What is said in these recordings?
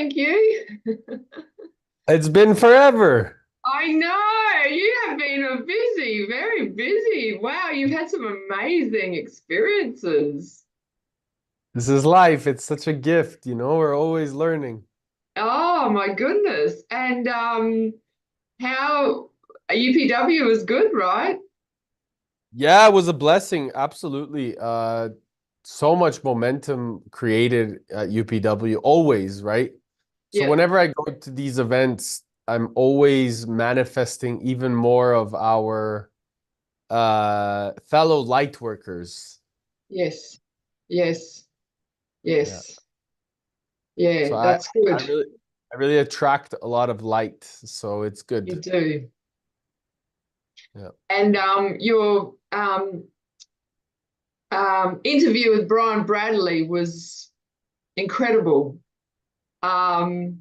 thank you. It's been forever. I know you have been a busy, very busy. Wow, you've had some amazing experiences. This is life. It's such a gift, We're always learning. Oh my goodness. And how UPW was good, right? Yeah, it was a blessing. Absolutely. So much momentum created at UPW, always, right? So Yeah, whenever I go to these events, I'm always manifesting even more of our fellow light workers. yes, yes, Yeah. yes. Yeah, So I that's I good. really I really attract a lot of light, so it's You good. do. Yeah. And your interview with Brian Bradley was incredible. Um,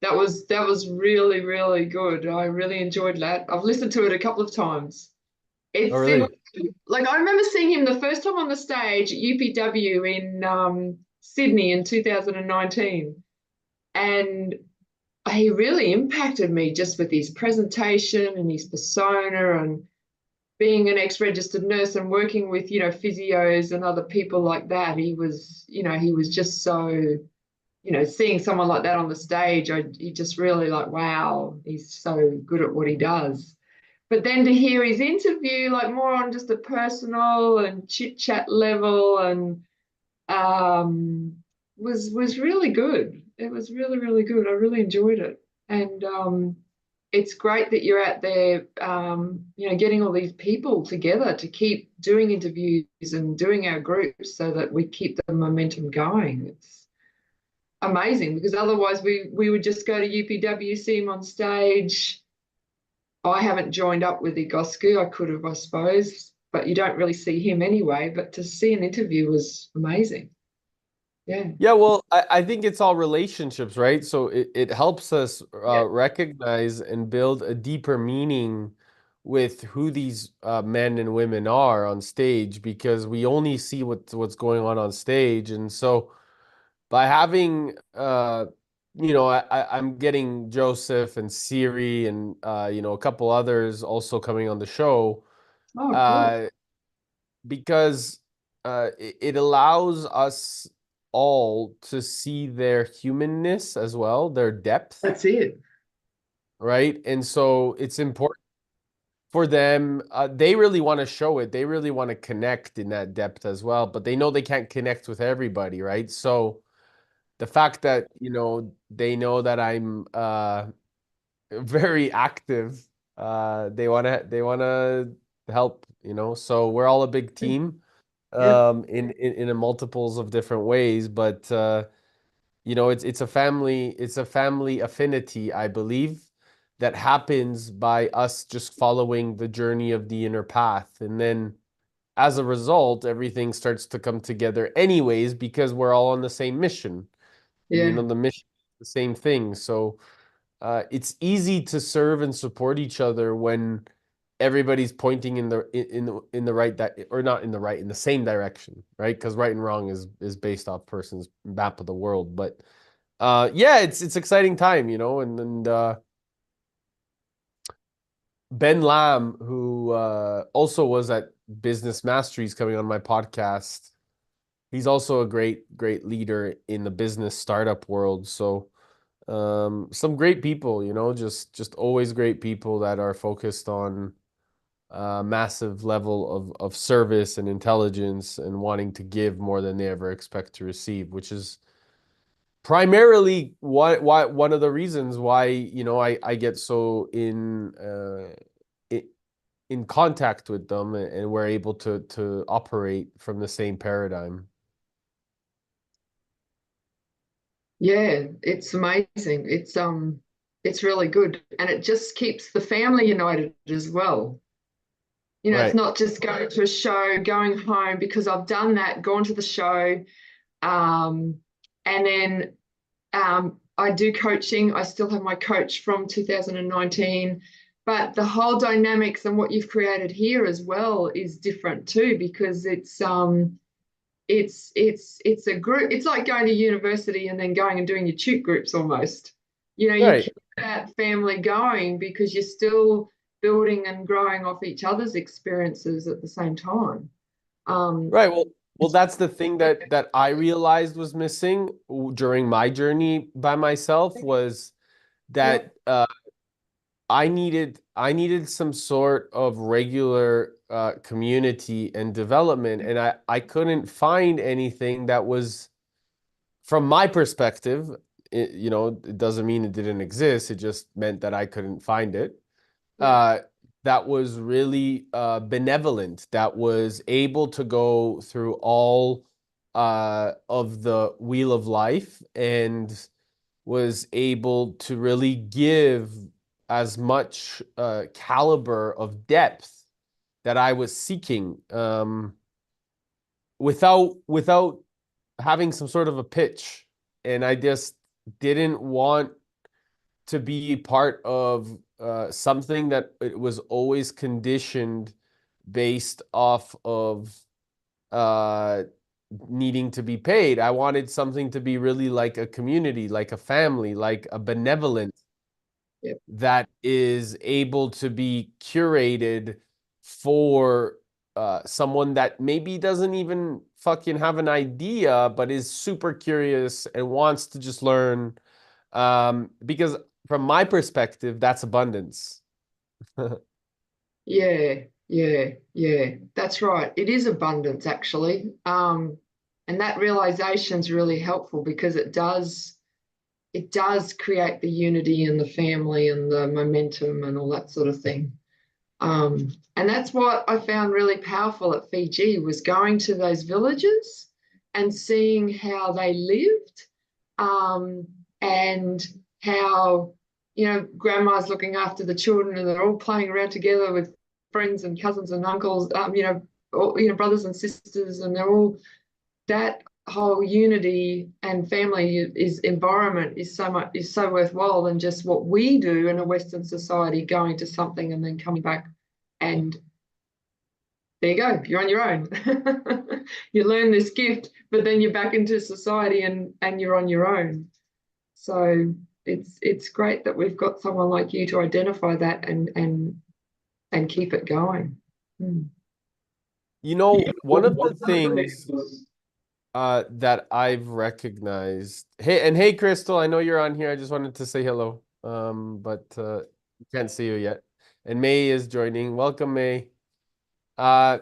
that was really, really good. I really enjoyed that. I've listened to it a couple of times. Oh, It's similar really? like I remember seeing him the first time on the stage at UPW in Sydney in 2019. And he really impacted me just with his presentation and his persona and being an ex-registered nurse and working with, physios and other people like that. He was just so seeing someone like that on the stage, you just really like, wow, he's so good at what he does. But then to hear his interview, like more on just a personal and chit chat level, and was really good. It was really, really good. I really enjoyed it, and it's great that you're out there, getting all these people together to keep doing interviews and doing our groups so that we keep the momentum going. It's amazing because otherwise we would just go to UPW, see him on stage. I haven't joined up with Igosku. I could have, I suppose, but you don't really see him anyway. But to see an interview was amazing. Yeah. Yeah, well, I think it's all relationships, right? So it helps us Yeah. recognize and build a deeper meaning with who these men and women are on stage because we only see what's going on stage. And so by having I'm getting Joseph and Siri and a couple others also coming on the show Oh, good. uh because it allows us all to see their humanness as well, their depth, That's it. right? And so it's important for them. They really want to show it. They really want to connect in that depth as well, but they know they can't connect with everybody, right? So the fact that, they know that I'm very active, they want to help, so we're all a big team Yeah. in a multiples of different ways, but it's a family affinity, I believe, that happens by us just following the journey of the inner path, and then as a result everything starts to come together anyways because we're all on the same mission, and Yeah. the mission is the same thing. So it's easy to serve and support each other when everybody's pointing in the right, or not in the right, in the same direction, right? Because right and wrong is based off person's map of the world. But yeah, it's exciting time, and Ben Lam, who also was at Business Masteries, coming on my podcast. He's also a great leader in the business startup world. So some great people, just always great people that are focused on a massive level of service and intelligence and wanting to give more than they ever expect to receive, which is primarily why one of the reasons why, I get so in contact with them, and we're able to operate from the same paradigm. Yeah. It's amazing. It's really good. And it just keeps the family united as well. It's Right. not just going to a show, going home, because I've done that, gone to the show, um, and then I do coaching. I still have my coach from 2019, but the whole dynamics and what you've created here as well is different too, because it's a group. It's like going to university and then going and doing your tute groups almost. You know, you Right. keep that family going because you're still building and growing off each other's experiences at the same time. Um, Right. Well, that's the thing that I realized was missing during my journey by myself was yeah, that I needed some sort of regular community and development, and I couldn't find anything that was, from my perspective, it doesn't mean it didn't exist. It just meant that I couldn't find it. yeah, uh, that was really benevolent, that was able to go through all of the wheel of life and was able to really give as much caliber of depth that I was seeking, without having some sort of a pitch. And I just didn't want to be part of something that it was always conditioned based off of uh, needing to be paid. I wanted something to be really like a community, like a family, like a benevolent, yeah, that is able to be curated for someone that maybe doesn't even fucking have an idea, but is super curious and wants to just learn. Because from my perspective, that's abundance. yeah, yeah, yeah. That's right. It is abundance, actually. And that realization is really helpful because it does create the unity in the family and the momentum and all that sort of thing. And that's what I found really powerful at Fiji was going to those villages and seeing how they lived, and how, grandma's looking after the children and they're all playing around together with friends and cousins and uncles, brothers and sisters, and they're all that whole unity and family is environment is so worthwhile than just what we do in a Western society, going to something and then coming back and there you go, you're on your own. You learn this gift, but then you're back into society and you're on your own. So it's great that we've got someone like you to identify that and keep it going. Hmm. One of the things that I've recognized. Hey, Crystal, I know you're on here. I just wanted to say hello. But can't see you yet. And May is joining. Welcome, May. Uh,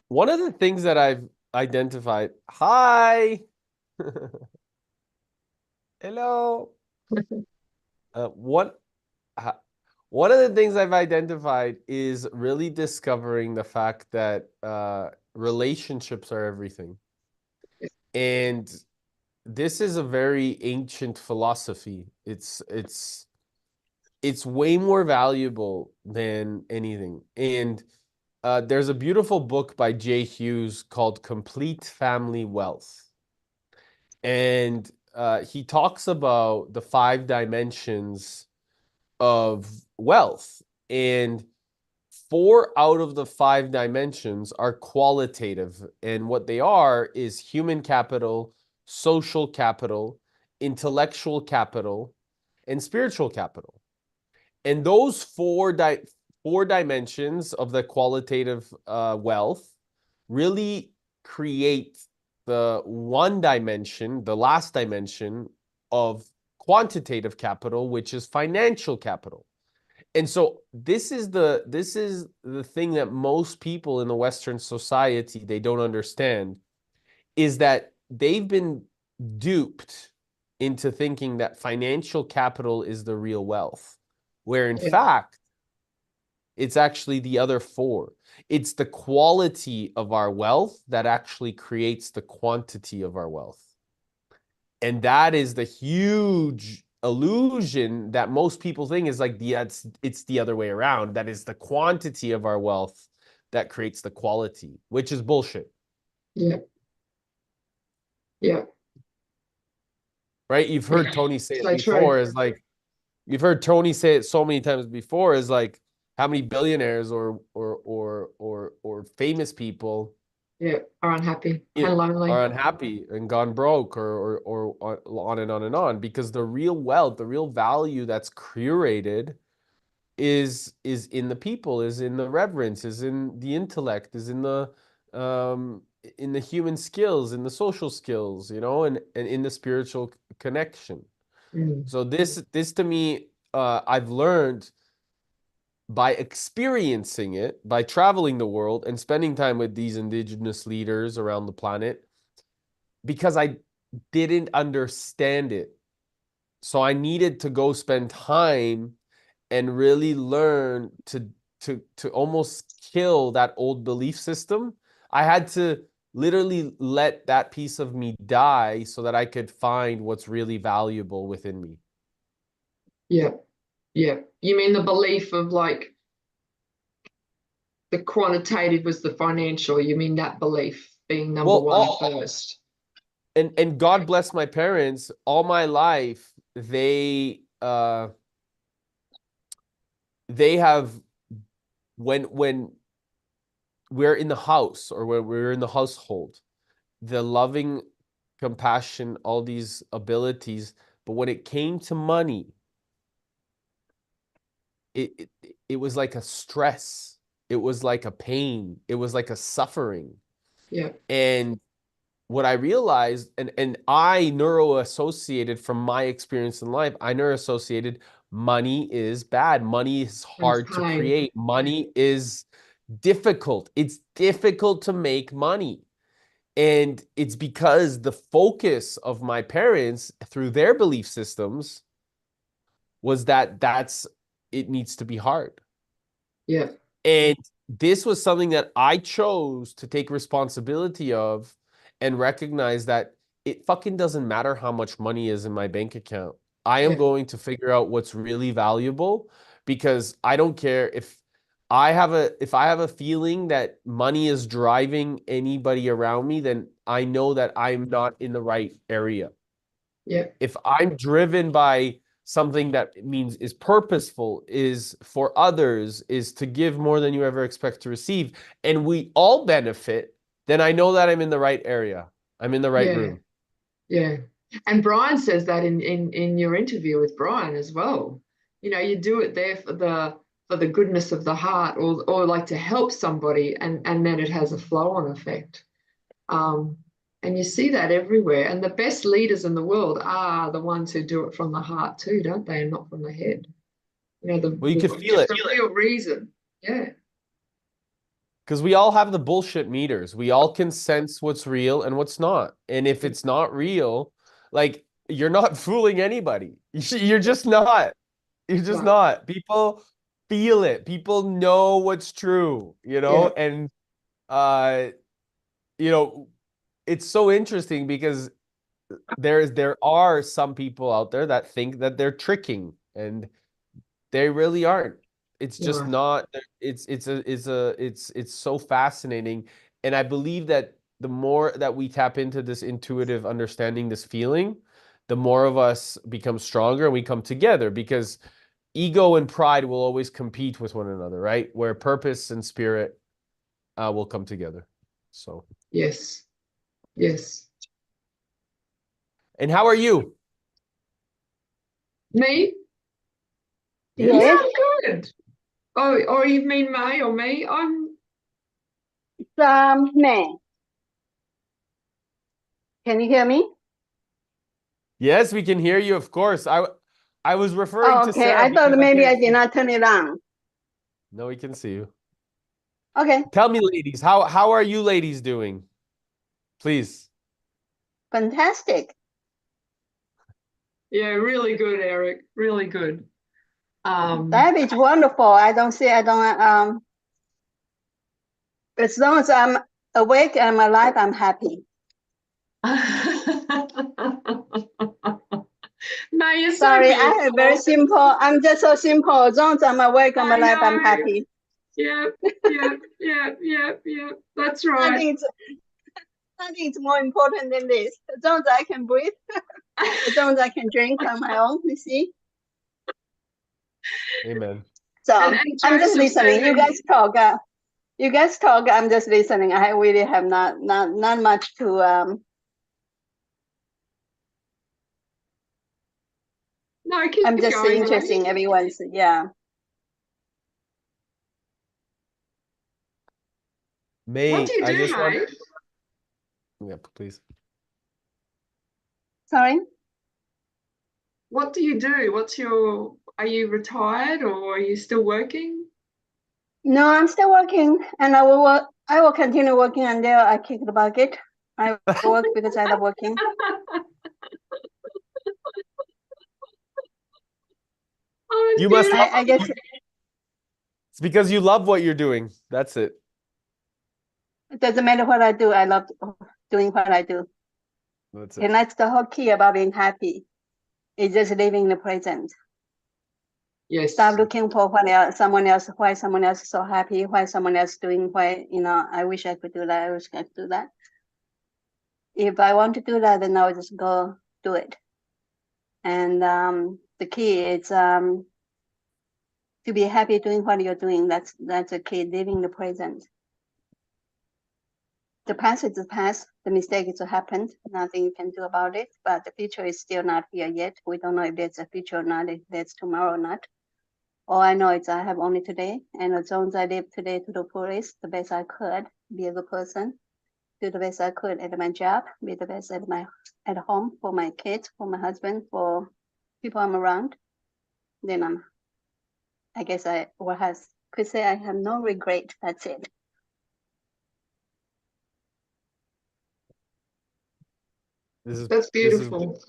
one of the things that I've identified. Hi. Hello. Uh, what uh, One of the things I've identified is really discovering the fact that relationships are everything. And this is a very ancient philosophy. It's way more valuable than anything. And there's a beautiful book by Jay Hughes called Complete Family Wealth. And he talks about the five dimensions of wealth. And four out of the five dimensions are qualitative. And what they are is human capital, social capital, intellectual capital, and spiritual capital. And those four dimensions of the qualitative wealth really create the one dimension, the last dimension of quantitative capital, which is financial capital. And so this is the thing that most people in the Western society they don't understand is that they've been duped into thinking that financial capital is the real wealth, where in Yeah, fact it's actually the other four. It's the quality of our wealth that actually creates the quantity of our wealth. And that is the huge illusion that most people think is like it's the other way around. That is the quantity of our wealth that creates the quality, which is bullshit. yeah, yeah. Right? You've heard Tony say it So true. before, is like you've heard Tony say it so many times before, is like how many billionaires or famous people Yeah, are unhappy it, and lonely. are unhappy and gone broke, or on and on and on, because the real wealth, the real value that's curated is in the people, is in the reverence, is in the intellect, is um in the human skills, in the social skills, and in the spiritual connection. Mm, So this to me, I've learned by experiencing it, by traveling the world and spending time with these indigenous leaders around the planet, because I didn't understand it. So I needed to go spend time and really learn to almost kill that old belief system. I had to literally let that piece of me die so that I could find what's really valuable within me. yeah, yeah. You mean the belief of like the quantitative was the financial? You mean that belief being number Well, one first? and God bless my parents, all my life they have, when we're in the house or when we're in the household, the loving compassion, all these abilities. But when it came to money, it was like a stress. It was like a pain. It was like a suffering. Yeah, And what I realized, and I neuro-associated from my experience in life, I neuro-associated money is bad. Money is brings hard to pain. create. Money is difficult. It's difficult to make money. And it's because the focus of my parents through their belief systems was that it needs to be hard. Yeah, And this was something that I chose to take responsibility of and recognize that it fucking doesn't matter how much money is in my bank account. I am yeah, going to figure out what's really valuable, because I don't care if I have a feeling that money is driving anybody around me, then I know that I'm not in the right area. yeah, If I'm driven by something that means is purposeful, is for others, is to give more than you ever expect to receive, and we all benefit, then I know that I'm in the right area. I'm in the right yeah, room. yeah. And Brian says that in your interview with Brian as well. You know, you do it there for the goodness of the heart, or like to help somebody, and then it has a flow-on effect. Um, and you see that everywhere. And the best leaders in the world are the ones who do it from the heart too, don't they? And not from the head. You know, Well, you can feel it, the real reason. Yeah, because we all have the bullshit meters. We all can sense what's real and what's not. And if it's not real, like, you're not fooling anybody. You're just not. You're just no, not. People feel it. People know what's true, yeah, and uh you know, it's so interesting because there are some people out there that think that they're tricking, and they really aren't. It's just no, not. It's so fascinating, and I believe that the more that we tap into this intuitive understanding, this feeling, the more of us become stronger and we come together, because ego and pride will always compete with one another, right? Where purpose and spirit will come together. So, yes, yes. and how are you? Me? Yeah, Yes. Yes, I'm good. Oh, or you mean May or me? May. Can you hear me? Yes, we can hear you, of course. I was referring Oh, to okay. Sarah I thought because I maybe I can't did see. not turn it on. No, we can see you. Okay, Tell me, ladies, how are you ladies doing? Please. fantastic. yeah, really good, Eric. Really good. Um, That is wonderful. I don't, as long as I'm awake and I'm alive, I'm happy. no, you're so Sorry, I am very beautiful. simple. I'm just so simple. As long as I'm awake, I'm I alive, I'm know. happy. Yeah, yeah, yeah, yeah, yeah. That's right. Nothing is, nothing is more important than this. As long as I can breathe, as long as I can drink on my own, you see. Amen. So And I'm just Joseph said listening. You when guys talk. You guys talk. I'm just listening. I really have not much to No, keep I'm just going, interested in May. everyone's. Yeah. What do May, you I do, just want, May? yeah, please. Sorry. What do you do? Are you retired or are you still working? No, I'm still working, and I will work. I will continue working until I kick the bucket. I work because I love working. Oh, it's You must love, I guess it's because you love what you're doing. That's it. it doesn't matter what I do. I love doing what I do, That's and it. that's the whole key about being happy. It's just living in the present. Yes. Stop looking for why someone else is so happy, why someone else doing, I wish I could do that, I wish I could do that. If I want to do that, then I'll just go do it. And the key is to be happy doing what you're doing. That's the key, living the present. The past is the past, the mistake is happened, nothing you can do about it, but the future is still not here yet. We don't know if there's a future or not, if there's tomorrow or not. All I know is I have only today, and as long as I live today to the fullest, the best I could, be a good person, do the best I could at my job, be the best at home for my kids, for my husband, for people I'm around, then I guess could say I have no regret. That's it. That's This is beautiful.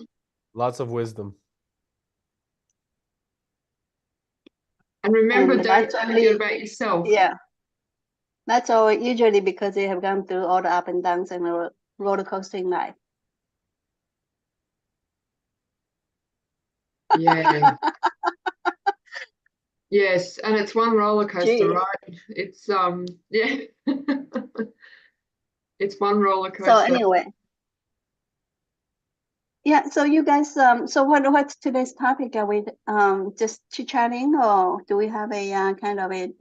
lots of wisdom. And remember, And don't that's forget only, about yourself. yeah, that's all usually because they have gone through all the up and downs and the roller coaster in life. Yeah. Yes, and it's one roller coaster, Gee. right? It's yeah. It's one roller So coaster. anyway, yeah. So you guys, so what's today's topic? Are we just chit chatting, or do we have a kind of a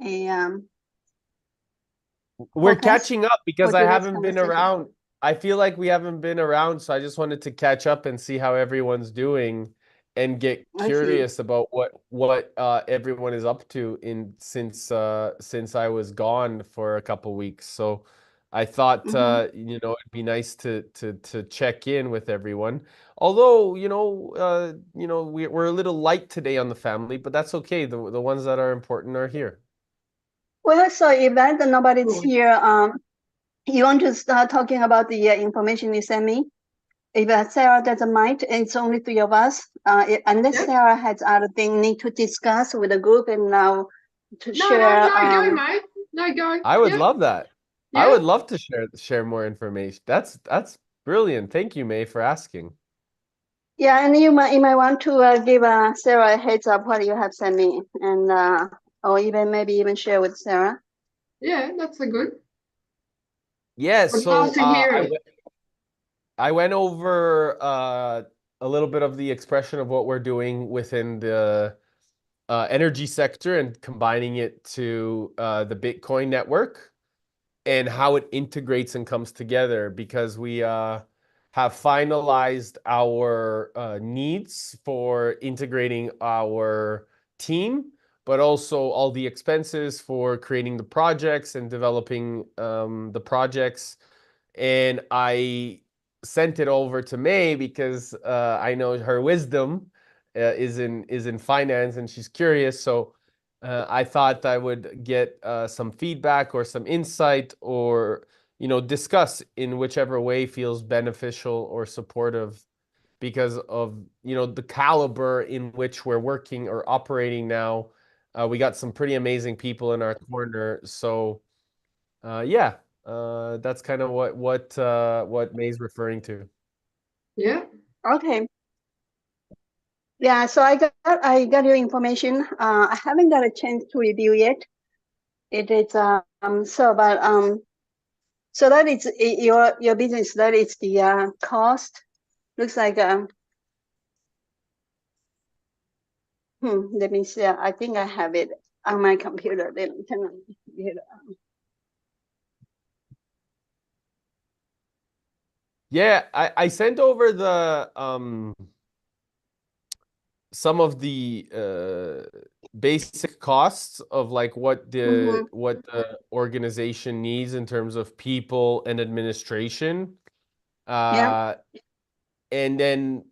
We're forecast catching up for because I today's haven't been conversation? around. I feel like we haven't been around, so I just wanted to catch up and see how everyone's doing and get I see. curious about what everyone is up to in since I was gone for a couple weeks. So I thought Mm-hmm. it'd be nice to check in with everyone. Although, we're a little light today on the family, but that's okay. The ones that are important are here. Well, so if that nobody's Cool. here, you want to start talking about the information you sent me? If Sarah doesn't mind, it's only three of us. Unless Yep. Sarah has other thing need to discuss with the group and now to share. No, go, mate. No, go. I would Yeah, love that. I yeah, would love to share more information. That's brilliant. Thank you, May, for asking. Yeah, and you might want to give Sarah a heads up what you have sent me, and or maybe even share with Sarah. yeah. That's a good. Yes, I'd love so to hear it. I went over a little bit of the expression of what we're doing within the energy sector and combining it to the Bitcoin network and how it integrates and comes together because we have finalized our needs for integrating our team, but also all the expenses for creating the projects and developing the projects. And I sent it over to May because I know her wisdom is in finance and she's curious. So I thought I would get some feedback or some insight or discuss in whichever way feels beneficial or supportive because of the caliber in which we're working or operating now. We got some pretty amazing people in our corner. So yeah, that's kind of what May's referring to. Yeah. Okay. Yeah, so I got your information. I haven't got a chance to review yet. It is so that is your business. That is the cost. Looks like let me see. I think I have it on my computer. Then turn on the computer. Yeah, I sent over the some of the basic costs of like what Mm-hmm. the organization needs in terms of people and administration. Yeah. And then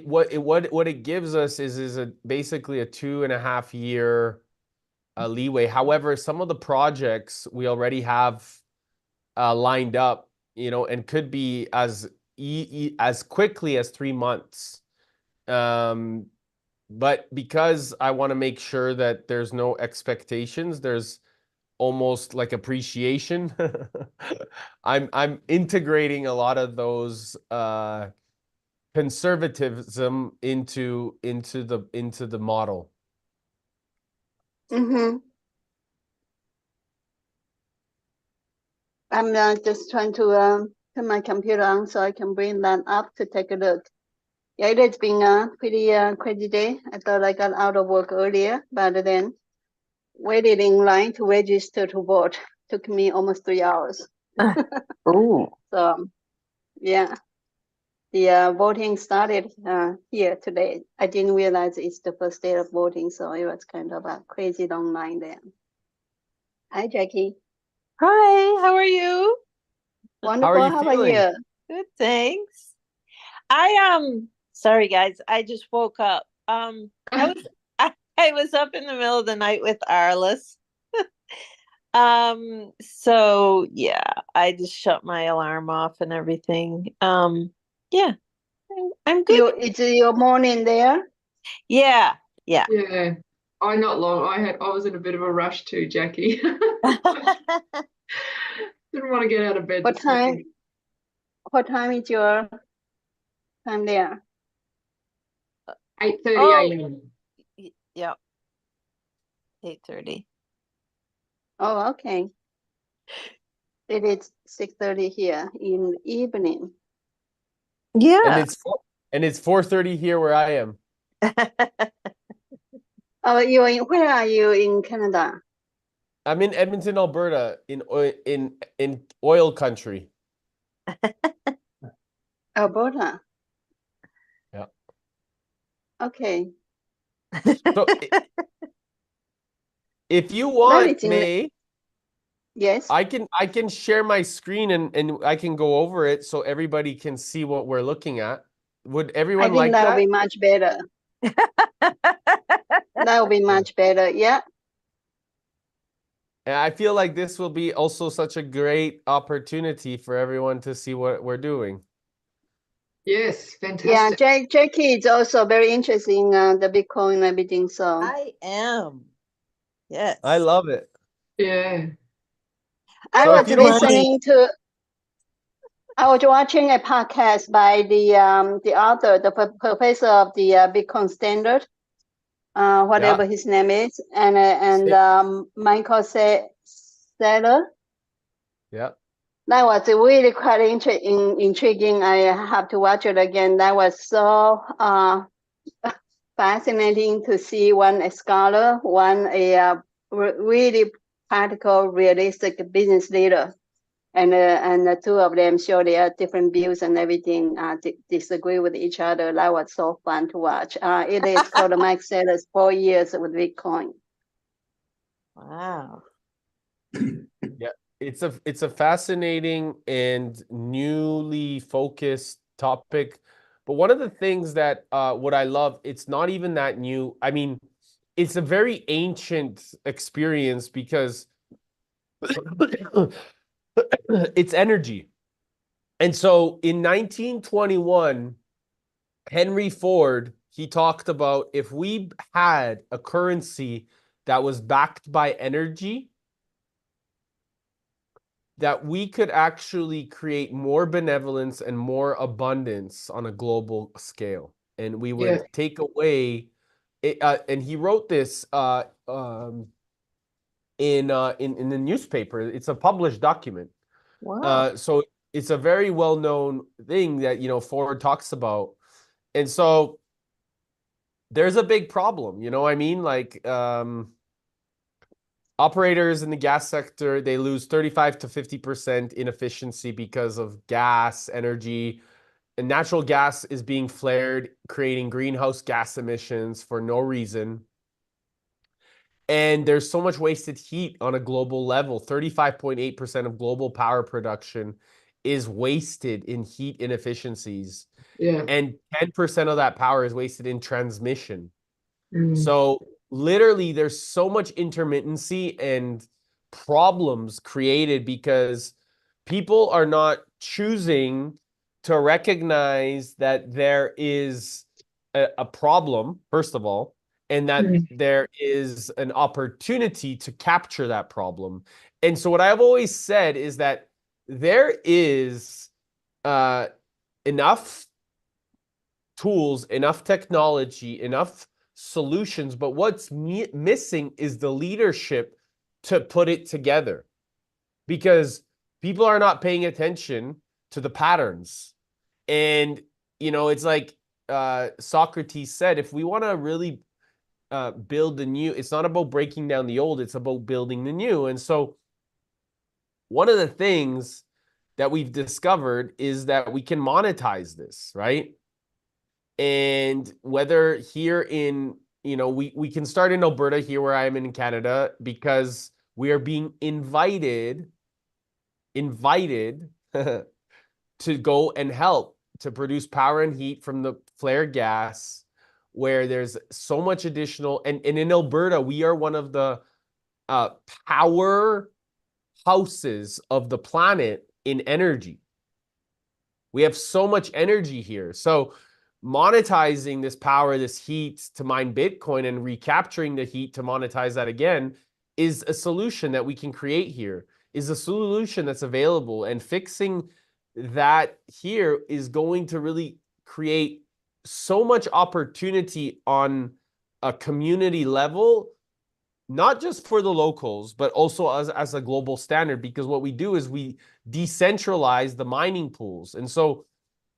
what it gives us is a basically a 2.5 year leeway. However, some of the projects we already have lined up, and could be as quickly as 3 months. Um, but because I want to make sure that there's no expectations, there's almost like appreciation. I'm integrating a lot of those conservatism into the model. Mm-hmm. I'm just trying to turn my computer on so I can bring that up to take a look. Yeah, it has been a pretty crazy day. I thought I got out of work earlier, but then waited in line to register to vote. Took me almost 3 hours. Oh, So yeah, the voting started here today. I didn't realize it's the first day of voting, so it was kind of a crazy long line there. Hi, Jackie. hi, how are you? Wonderful. you How about feeling? you? Good, thanks. Sorry guys, I just woke up. I was I was up in the middle of the night with Arliss. So yeah, I just shut my alarm off and everything. Yeah, I'm good. It's your morning there. Yeah, yeah. Yeah. I not long. I was in a bit of a rush too, Jackie. Didn't want to get out of bed What this time? morning. What time is your time there? 8:30 Oh, a.m. yeah, 8:30. Oh, okay. It is 6:30 here in the evening. And Yeah. it's 4:30 here where I am. Oh, where are you in Canada? I'm in Edmonton, Alberta, in oil country. Alberta. Yeah. Okay. So if you That want, is in, May, yes, I can share my screen and I can go over it so everybody can see what we're looking at. Would I everyone think like that would that? be much better. That would be much better. Yeah. And I feel like this will be also such a great opportunity for everyone to see what we're doing. Yes, Yeah, fantastic. Jackie is also very interested in the Bitcoin and everything. So I am. Yes. I love it. Yeah. I So if was you don't mind, listening to, I was watching a podcast by the author, the professor of the Bitcoin standard, yeah, whatever his name is, and say- Michael Saylor. yeah. That was really quite intriguing. I have to watch it again. That was so fascinating to see one scholar, one really practical, realistic business leader, and the two of them show their different views and everything. Disagree with each other. That was so fun to watch. It is called Mike Saylor's 4 Years with Bitcoin. Wow. Yeah, it's a fascinating and newly focused topic. But one of the things that what I love, it's not even that new. I mean, it's a very ancient experience because it's energy. And so in 1921, Henry Ford, he talked about if we had a currency that was backed by energy, that we could actually create more benevolence and more abundance on a global scale. And we Yeah. would take away it, and he wrote this in the newspaper. It's a published document. Wow. So it's a very well-known thing that Ford talks about. And so there's a big problem, I mean? Like Operators in the gas sector, they lose 35 to 50% in efficiency because of gas, energy, and natural gas is being flared, creating greenhouse gas emissions for no reason. And there's so much wasted heat on a global level. 35.8% of global power production is wasted in heat inefficiencies. Yeah. And 10% of that power is wasted in transmission. Mm. So literally there's so much intermittency and problems created because people are not choosing to recognize that there is a problem, first of all, and that Mm. there is an opportunity to capture that problem. And so what I've always said is that there is enough tools, enough technology, enough solutions, but what's missing is the leadership to put it together because people are not paying attention to the patterns. And, you know, it's like Socrates said, if we want to really build the new, it's not about breaking down the old, it's about building the new. And so one of the things that we've discovered is that we can monetize this, right? And whether here in, you know, we can start in Alberta here where I am in Canada because we are being invited to go and help to produce power and heat from the flare gas where there's so much additional and in Alberta we are one of the power houses of the planet in energy. We have so much energy here. So monetizing this power, this heat to mine Bitcoin and recapturing the heat to monetize that again is a solution that we can create here, is a solution that's available. And fixing that here is going to really create so much opportunity on a community level, not just for the locals, but also as a global standard, because what we do is we decentralize the mining pools. And so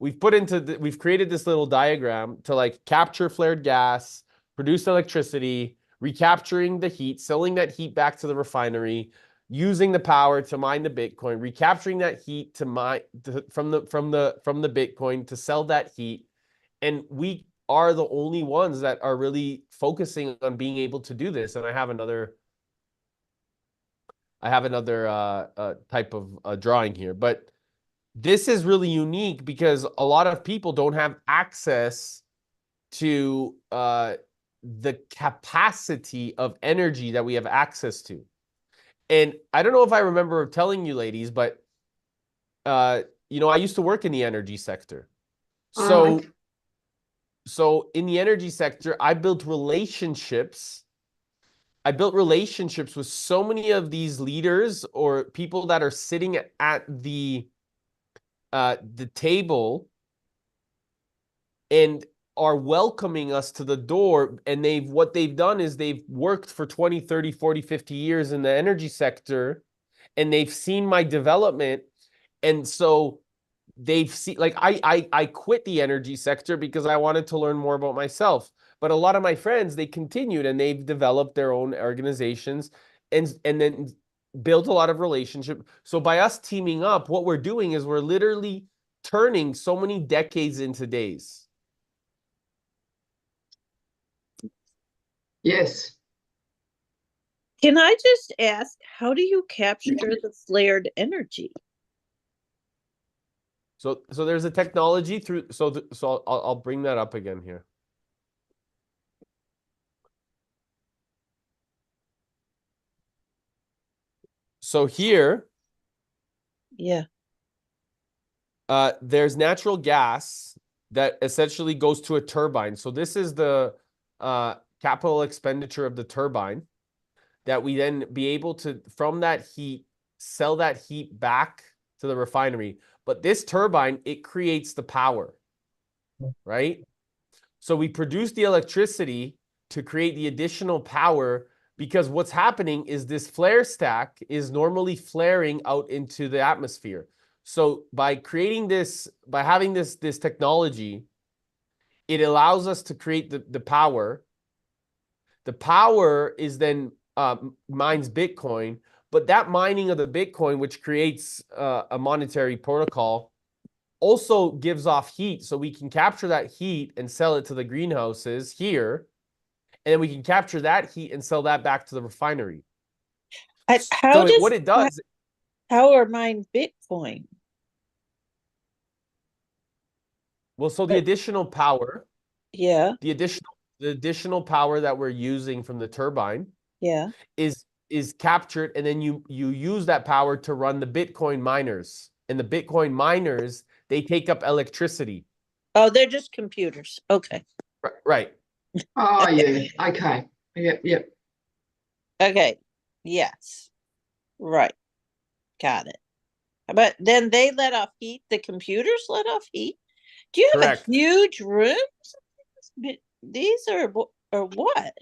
we've created this little diagram to like capture flared gas, produce electricity, recapturing the heat, selling that heat back to the refinery, using the power to mine the Bitcoin, recapturing that heat to mine from the Bitcoin to sell that heat. And we are the only ones that are really focusing on being able to do this. And I have another type of drawing here, but this is really unique because a lot of people don't have access to the capacity of energy that we have access to. And I don't know if I remember telling you ladies, but you know, I used to work in the energy sector. So in the energy sector, I built relationships with so many of these leaders or people that are sitting at the table and are welcoming us to the door. And what they've done is they've worked for 20, 30, 40, 50 years in the energy sector, and they've seen my development. And so they've seen, like, I quit the energy sector because I wanted to learn more about myself. But a lot of my friends, they continued and they've developed their own organizations and then built a lot of relationship. So by us teaming up, what we're doing is we're literally turning so many decades into days. Yes. Can I just ask, how do you capture the flared energy? So there's a technology through. So I'll bring that up again here. So here, Yeah. There's natural gas that essentially goes to a turbine. So this is the capital expenditure of the turbine that we then be able to, from that heat, sell that heat back to the refinery. But this turbine, it creates the power, right? So we produce the electricity to create the additional power, because what's happening is this flare stack is normally flaring out into the atmosphere. So by creating this, by having this technology, it allows us to create the power. The power is then mines Bitcoin, but that mining of the Bitcoin, which creates a monetary protocol, also gives off heat. So we can capture that heat and sell it to the greenhouses here. And then we can capture that heat and sell that back to the refinery. How does what it does, power mine Bitcoin? well, so the additional power, Yeah, the additional power that we're using from the turbine yeah. is captured, and then you use that power to run the Bitcoin miners. And the Bitcoin miners, they take up electricity. Oh, they're just computers. Okay. Right. Oh, yeah. Okay. Yep, yep. Okay. Yes. Right. Got it. But then they let off heat. The computers let off heat. Do you have Correct. a huge room? These are or what?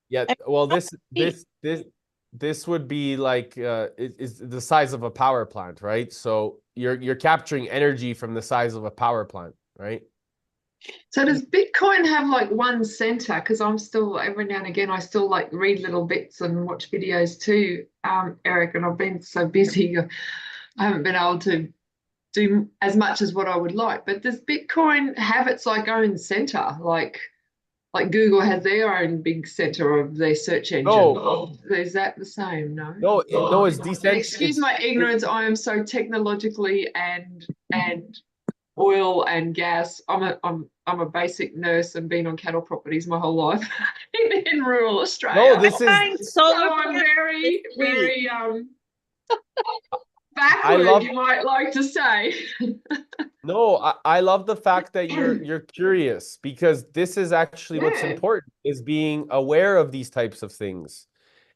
Yeah. I Well, mean, this would be like is the size of a power plant, right? So you're capturing energy from the size of a power plant, right? So does Bitcoin have like one center? Because I'm still, every now and again, I still like read little bits and watch videos too, Eric, and I've been so busy, I haven't been able to do as much as what I would like. But does Bitcoin have its like own center? Like Google has their own big center of their search engine. No. Is that the same? No. No, it's decent. Excuse my ignorance. I am so technologically and oil and gas. I'm a basic nurse and been on cattle properties my whole life in rural Australia. No, this is Mine solar So I'm panels very, is free. very I backward, love you might like to say. no, I love the fact that you're curious, because this is actually what's Yeah, important, is being aware of these types of things.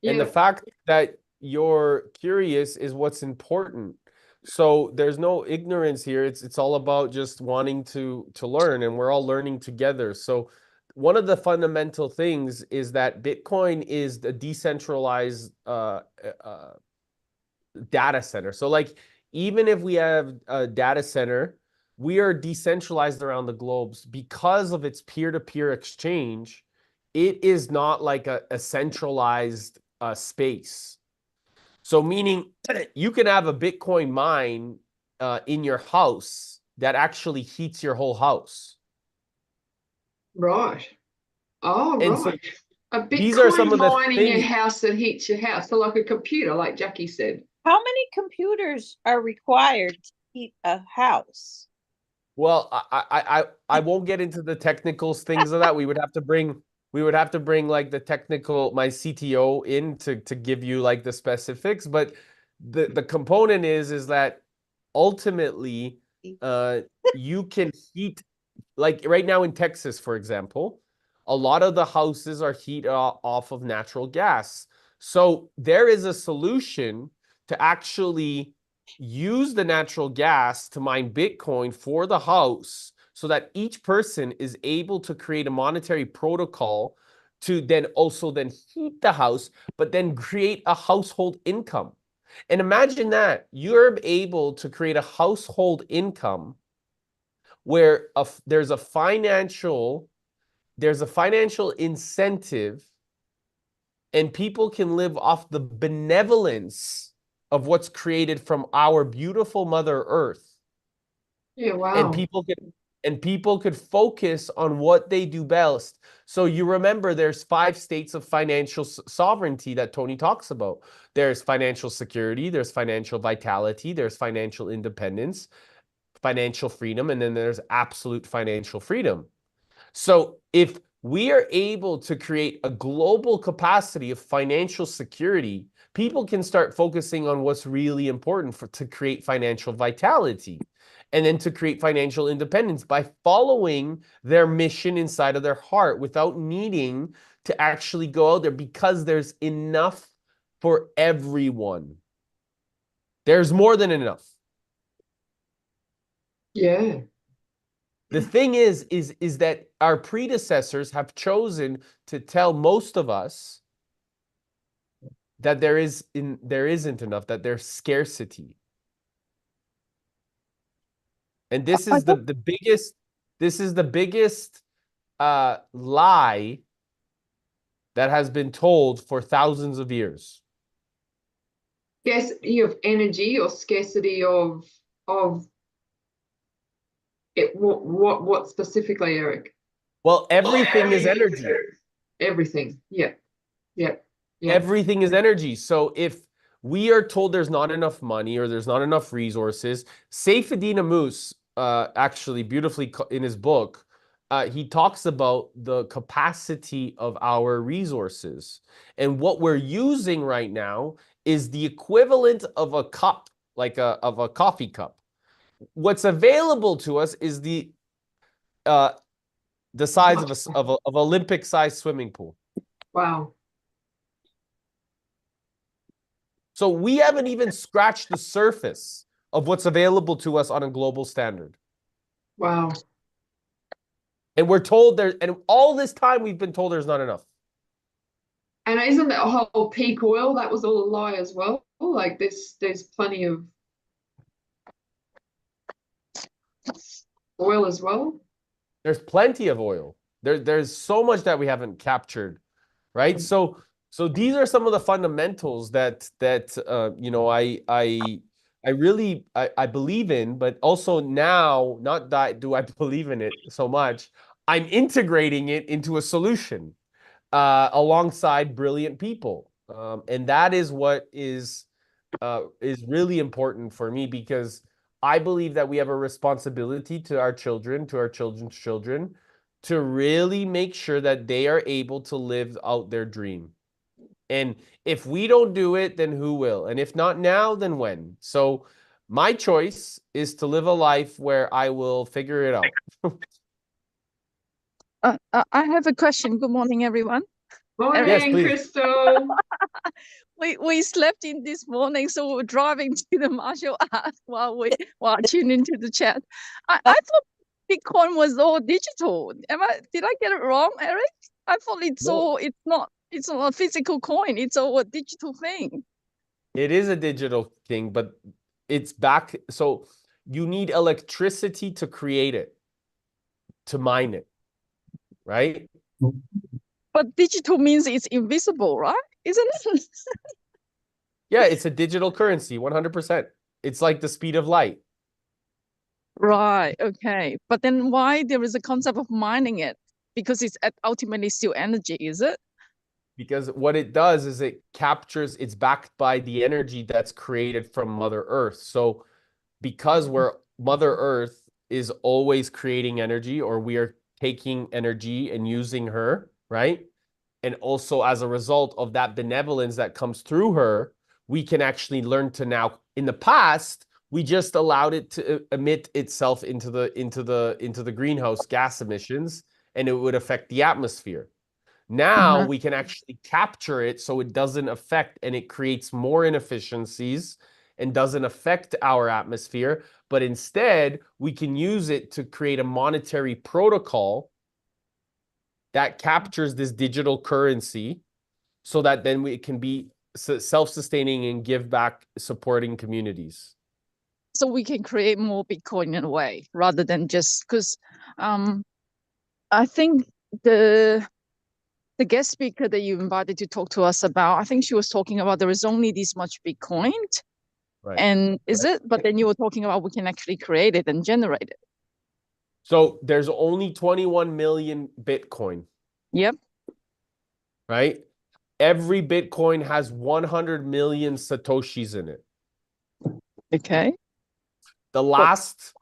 And the yeah, fact that you're curious is what's important. So there's no ignorance here. It's all about just wanting to learn, and we're all learning together. So one of the fundamental things is that Bitcoin is the decentralized data center. So like, even if we have a data center, we are decentralized around the globes because of its peer-to-peer exchange. It is not like a centralized space. So meaning you can have a Bitcoin mine in your house that actually heats your whole house. right. Oh, And so right. A these are some Bitcoin of the mine in your things. house that heats your house. So like a computer, like Jackie said. How many computers are required to heat a house? Well, I won't get into the technical things of that. We would have to bring like the technical, my CTO in to give you like the specifics. But the component is that ultimately you can heat, like right now in Texas, for example, a lot of the houses are heated off of natural gas. So there is a solution to actually use the natural gas to mine Bitcoin for the house, so that each person is able to create a monetary protocol to then also then heat the house, but then create a household income. And imagine that you're able to create a household income where there's a financial incentive, and people can live off the benevolence of what's created from our beautiful Mother Earth. Yeah, And wow. people could focus on what they do best. So you remember, there's 5 states of financial sovereignty that Tony talks about. There's financial security, there's financial vitality, there's financial independence, financial freedom, and then there's absolute financial freedom. So if we are able to create a global capacity of financial security, people can start focusing on what's really important to create financial vitality, and then to create financial independence by following their mission inside of their heart without needing to actually go out there, because there's enough for everyone. There's more than enough. Yeah. The thing is that our predecessors have chosen to tell most of us that there isn't enough, that there's scarcity. And this is the biggest lie that has been told for thousands of years. Scarcity of energy or scarcity of it. What specifically, Eric? Well, everything is energy. Everything. Yeah. Yeah. Yeah. Everything is energy. So if we are told there's not enough money or there's not enough resources, Seyfeddin Ammous, actually beautifully in his book, he talks about the capacity of our resources. And what we're using right now is the equivalent of a cup, like of a coffee cup. What's available to us is the size of a Olympic-sized swimming pool. Wow. So we haven't even scratched the surface of what's available to us on a global standard. Wow. And we're told there, and all this time we've been told there's not enough. And isn't that whole peak oil, that was all a lie as well? Like there's plenty of oil as well. There's plenty of oil. There's so much that we haven't captured, right? So these are some of the fundamentals that you know, I really believe in, but also now, not that do I believe in it so much, I'm integrating it into a solution alongside brilliant people. And that is what is really important for me, because I believe that we have a responsibility to our children, to our children's children, to really make sure that they are able to live out their dream. And if we don't do it, then who will? And if not now, then when? So my choice is to live a life where I will figure it out. I have a question. Good morning, everyone. Morning, Yes, please. Crystal. We slept in this morning, so we're driving to the martial arts while tuning into the chat. I thought Bitcoin was all digital. Did I get it wrong, Eric? I thought it's not a physical coin, it's all a digital thing. It is a digital thing, but it's back. So you need electricity to create it, to mine it, right? But digital means it's invisible, right? Isn't it? Yeah, it's a digital currency, 100%. It's like the speed of light. Right, okay. But then why there is a concept of mining it? Because it's ultimately still energy, is it? Because what it does is it captures, it's backed by the energy that's created from Mother Earth. So because Mother Earth is always creating energy, or we are taking energy and using her, right? And also as a result of that benevolence that comes through her, we can actually learn to now, in the past, we just allowed it to emit itself into the greenhouse gas emissions, and it would affect the atmosphere. Now we can actually capture it so it doesn't affect, and it creates more inefficiencies and doesn't affect our atmosphere, but instead we can use it to create a monetary protocol that captures this digital currency, so that then it can be self-sustaining and give back, supporting communities. So we can create more Bitcoin in a way, rather than just because I think the guest speaker that you invited to talk to us about, I think she was talking about there is only this much Bitcoin. Right. And is it? But then you were talking about we can actually create it and generate it. So there's only 21 million Bitcoin. Yep. Right? Every Bitcoin has 100 million Satoshis in it. Okay. The last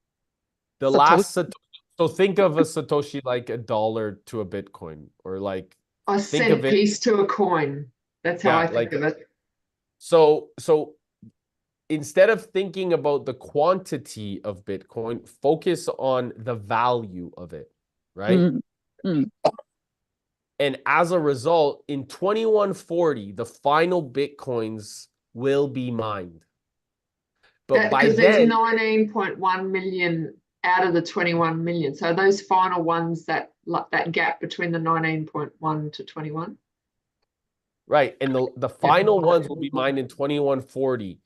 Satoshi. So think of a Satoshi like $1 to a Bitcoin, or like A think cent of it, piece to a coin. That's how I think like, of it. So instead of thinking about the quantity of Bitcoin, focus on the value of it, right? And as a result, in 2140, the final Bitcoins will be mined. But by Because there's then, 19.1 million out of the 21 million. So those final ones, that gap between the 19.1 to 21. right, and the final ones will be mined in 2140.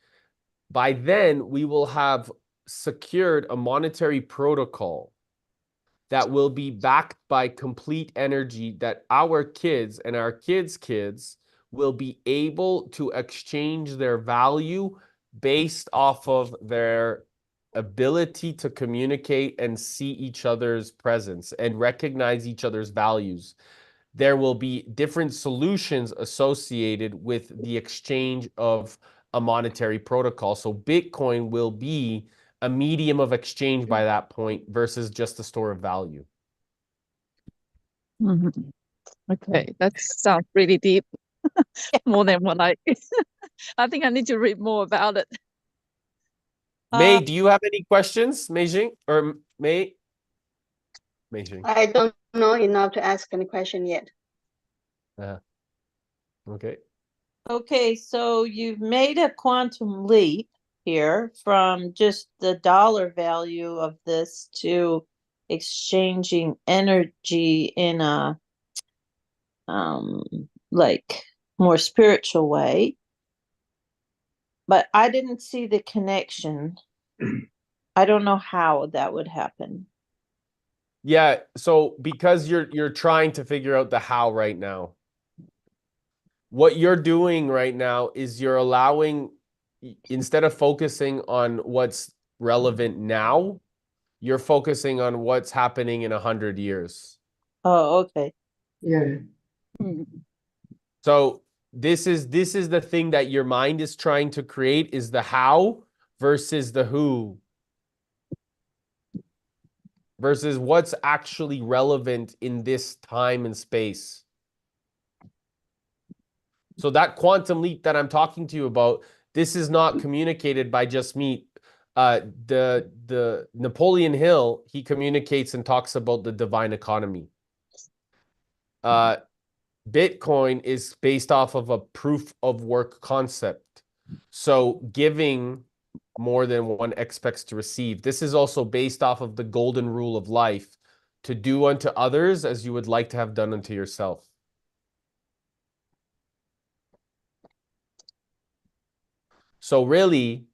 By then, we will have secured a monetary protocol that will be backed by complete energy, that our kids and our kids' kids will be able to exchange their value based off of their ability to communicate and see each other's presence and recognize each other's values. There will be different solutions associated with the exchange of a monetary protocol. So Bitcoin will be a medium of exchange by that point versus just a store of value. Mhm. Okay, that sounds really deep. More than what I I think I need to read more about it. May, do you have any questions, Meijing or May? Meijing. I don't know enough to ask any question yet. Okay. Okay, so you've made a quantum leap here from just the dollar value of this to exchanging energy in a like more spiritual way. But I didn't see the connection. I don't know how that would happen. Yeah, so because you're trying to figure out the how right now. What you're doing right now is you're allowing, instead of focusing on what's relevant now, you're focusing on what's happening in 100 years. Oh, okay. Yeah. Mm. So this is the thing that your mind is trying to create, is the how versus the who, versus what's actually relevant in this time and space. So that quantum leap that I'm talking to you about, this is not communicated by just me. The Napoleon Hill, he communicates and talks about the divine economy. Bitcoin is based off of a proof of work concept. So giving more than one expects to receive. This is also based off of the golden rule of life, to do unto others as you would like to have done unto yourself. So really,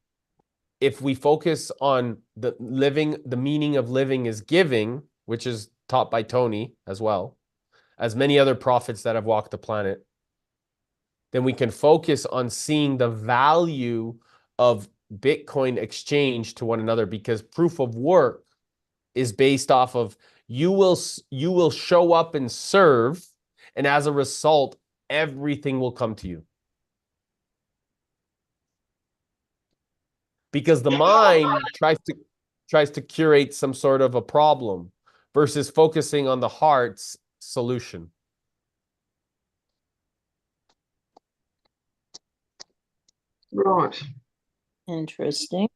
if we focus on the living, the meaning of living is giving, which is taught by Tony as well, as many other prophets that have walked the planet, then we can focus on seeing the value of Bitcoin exchange to one another, because proof of work is based off of you will show up and serve, and as a result, everything will come to you. Because the mind tries to curate some sort of a problem versus focusing on the heart's solution. Right. Interesting.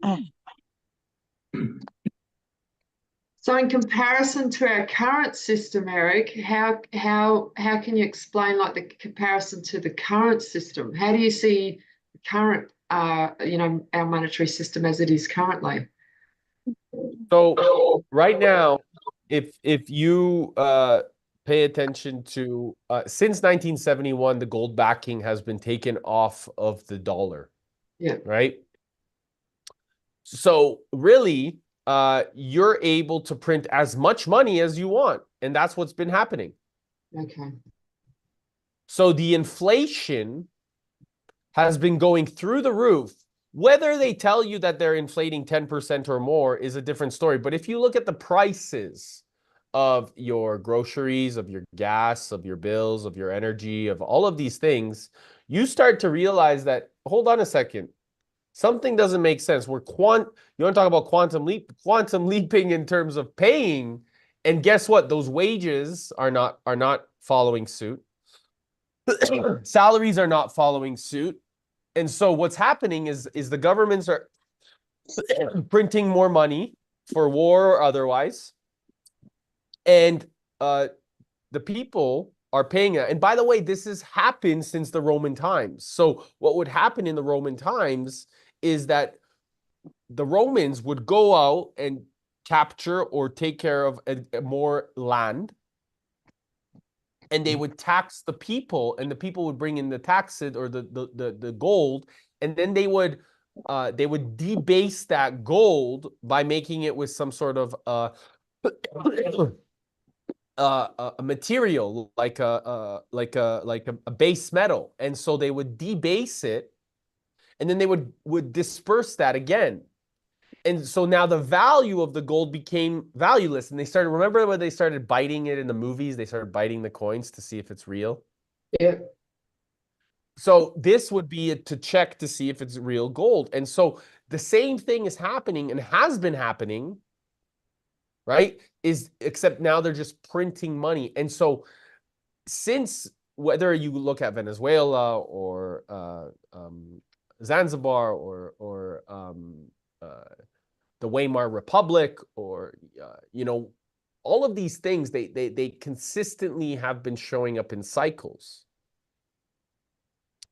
Ah, So in comparison to our current system, Eric, how can you explain like the comparison to the current system? How do you see the current our monetary system as it is currently? So right now, if you pay attention to since 1971, the gold backing has been taken off of the dollar. Yeah. Right. So really, you're able to print as much money as you want, and that's what's been happening. Okay. So the inflation has been going through the roof. Whether they tell you that they're inflating 10% or more is a different story. But if you look at the prices of your groceries, of your gas, of your bills, of your energy, of all of these things, you start to realize that, hold on a second, something doesn't make sense. You want to talk about quantum leaping in terms of paying, and guess what? Those wages are not following suit. Salaries are not following suit. And so what's happening is the governments are printing more money for war or otherwise. And the people are paying it. And by the way, this has happened since the Roman times. So what would happen in the Roman times is that the Romans would go out and capture or take care of more land, and they would tax the people, and the people would bring in the taxes or the gold, and then they would they would debase that gold by making it with some sort of a material like a base metal, and so they would debase it, and then they would disperse that again, and so now the value of the gold became valueless, and they started, remember when they started biting it in the movies, they started biting the coins to see if it's real. Yeah. So this would be to check to see if it's real gold. And so the same thing is happening and has been happening, right? Except now they're just printing money. And so since, whether you look at Venezuela or Zanzibar or the Weimar Republic, or all of these things, they consistently have been showing up in cycles.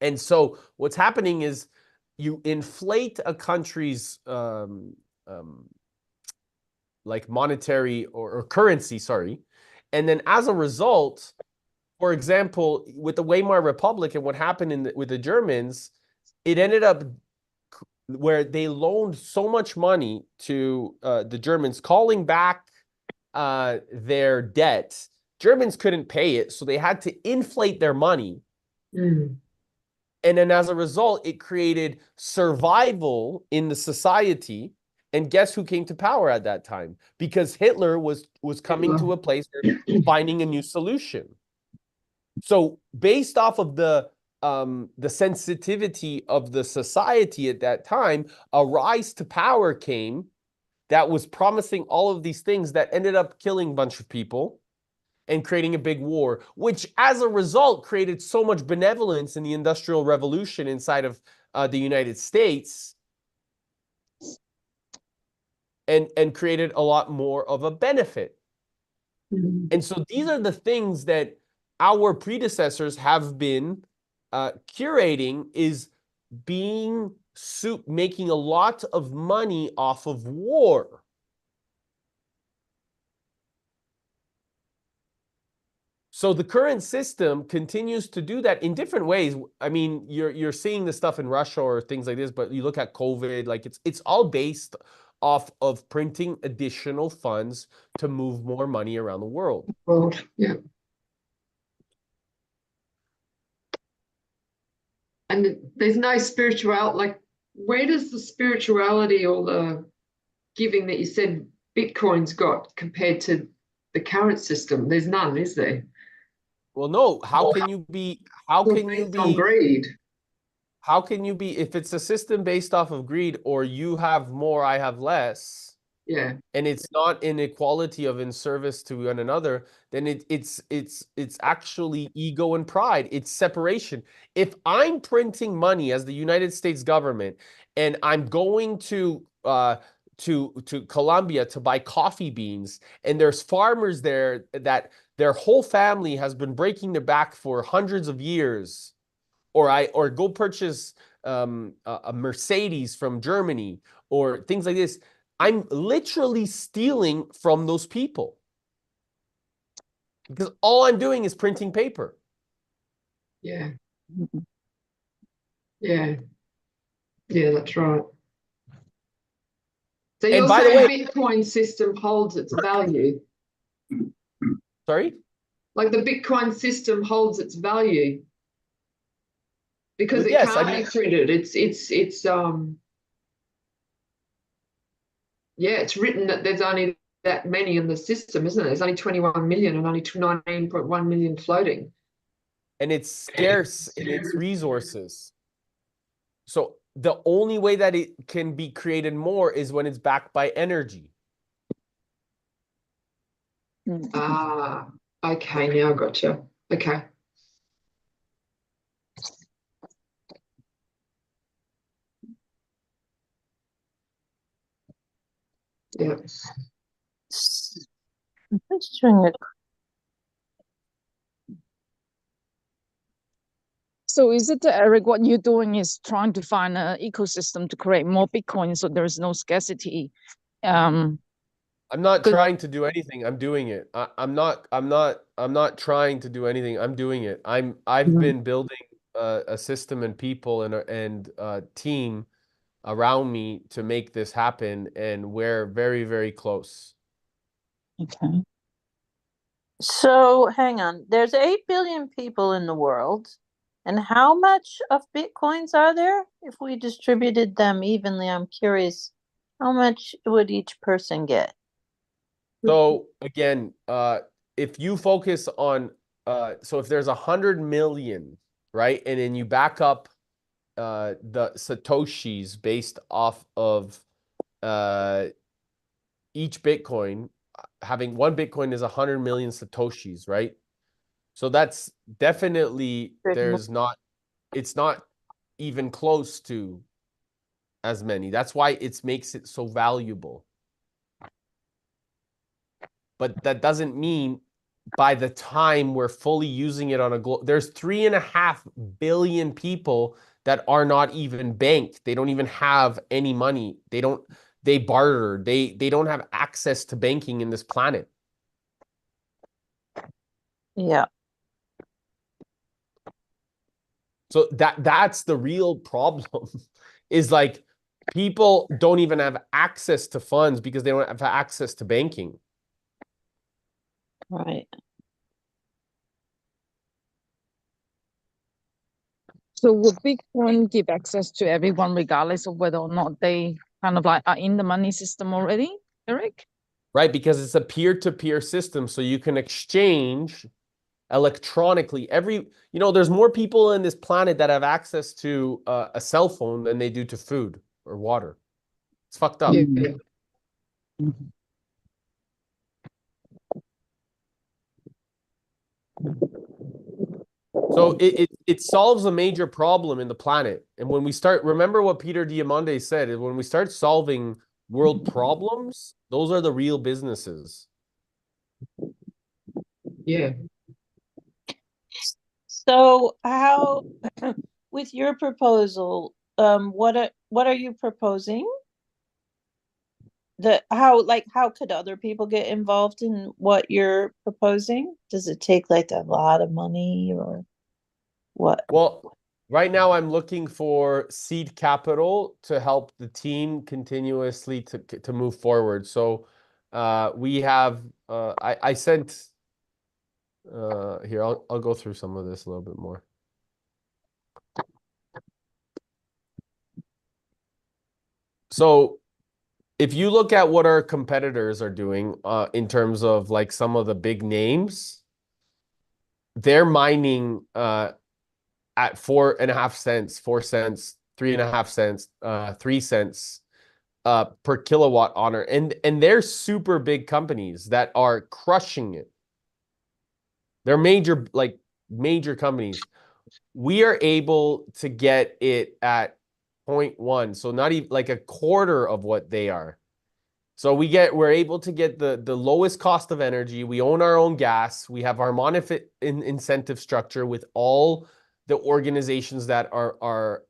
And so what's happening is you inflate a country's like monetary or currency, sorry, and then as a result, for example, with the Weimar Republic and what happened with the Germans, it ended up where they loaned so much money to the Germans, calling back their debt. Germans couldn't pay it, so they had to inflate their money. Mm. And then as a result, it created survival in the society. And guess who came to power at that time? Because Hitler was coming to a place where finding a new solution. So based off of the sensitivity of the society at that time, a rise to power came that was promising all of these things that ended up killing a bunch of people and creating a big war, which as a result created so much benevolence in the Industrial Revolution inside of the United States, and created a lot more of a benefit. Mm. And so these are the things that our predecessors have been curating, is making a lot of money off of war. So the current system continues to do that in different ways. I mean, you're seeing this stuff in Russia or things like this, but you look at COVID, like it's all based off of printing additional funds to move more money around the world. World, yeah. And there's no spirituality. Like, where does the spirituality or the giving that you said Bitcoin's got compared to the current system? There's none, is there? Well, no. How can you be? How Well, can you based on be? greed. How can you be? If it's a system based off of greed, or you have more, I have less, Yeah. and it's not inequality of in service to one another, then it's actually ego and pride. It's separation. If I'm printing money as the United States government, and I'm going to Colombia to buy coffee beans, and there's farmers there that their whole family has been breaking their back for hundreds of years, or go purchase a Mercedes from Germany or things like this, I'm literally stealing from those people, because all I'm doing is printing paper. Yeah. Yeah. Yeah, that's right. So you're by the saying way- Bitcoin system holds its value? Sorry? Like the Bitcoin system holds its value because Well, it yes, can't be printed. It's yeah, it's written that there's only that many in the system, isn't it? There's only 21 million and only 19.1 million floating. And it's scarce in its resources. So the only way that it can be created more is when it's backed by energy. Ah, okay, now I gotcha. Okay. Yeah. I'm just trying to. So is it, Eric, what you're doing is trying to find an ecosystem to create more Bitcoin so there's no scarcity? I'm not Good. trying to do anything. I'm doing it. I'm not trying to do anything. I'm doing it. I've been building a system and people and a team around me to make this happen, and we're very, very close. Okay. So hang on. There's 8 billion people in the world. And how much of Bitcoins are there? If we distributed them evenly, I'm curious, how much would each person get? So again, if you focus on, so if there's 100 million, right, and then you back up the Satoshis based off of each Bitcoin, having one Bitcoin is 100 million Satoshis, right? So that's definitely, it's not even close to as many. That's why it makes it so valuable. But that doesn't mean by the time we're fully using it on a global, there's 3.5 billion people that are not even banked. They don't even have any money. They barter. They don't have access to banking in this planet. Yeah. So that's the real problem is like people don't even have access to funds because they don't have access to banking. Right. So would Bitcoin give access to everyone regardless of whether or not they kind of like are in the money system already, Eric? Right, because it's a peer-to-peer system, so you can exchange electronically. There's more people in this planet that have access to a cell phone than they do to food or water. It's fucked up. Yeah. So it solves a major problem in the planet. And when we start, remember what Peter Diamandis said, is when we start solving world problems, those are the real businesses. Yeah. So how, with your proposal, what are you proposing? How could other people get involved in what you're proposing? Does it take like a lot of money or what? Well, right now I'm looking for seed capital to help the team continuously to move forward. So we have I sent here, I'll go through some of this a little bit more. So if you look at what our competitors are doing in terms of like some of the big names, they're mining at 4.5 cents, 4 cents, 3.5 cents, 3 cents per kilowatt honor. And they're super big companies that are crushing it. They're major companies. We are able to get it at 0.1, so not even like a quarter of what they are. So we're able to get the lowest cost of energy. We own our own gas. We have harmonic incentive structure with all the organizations that are.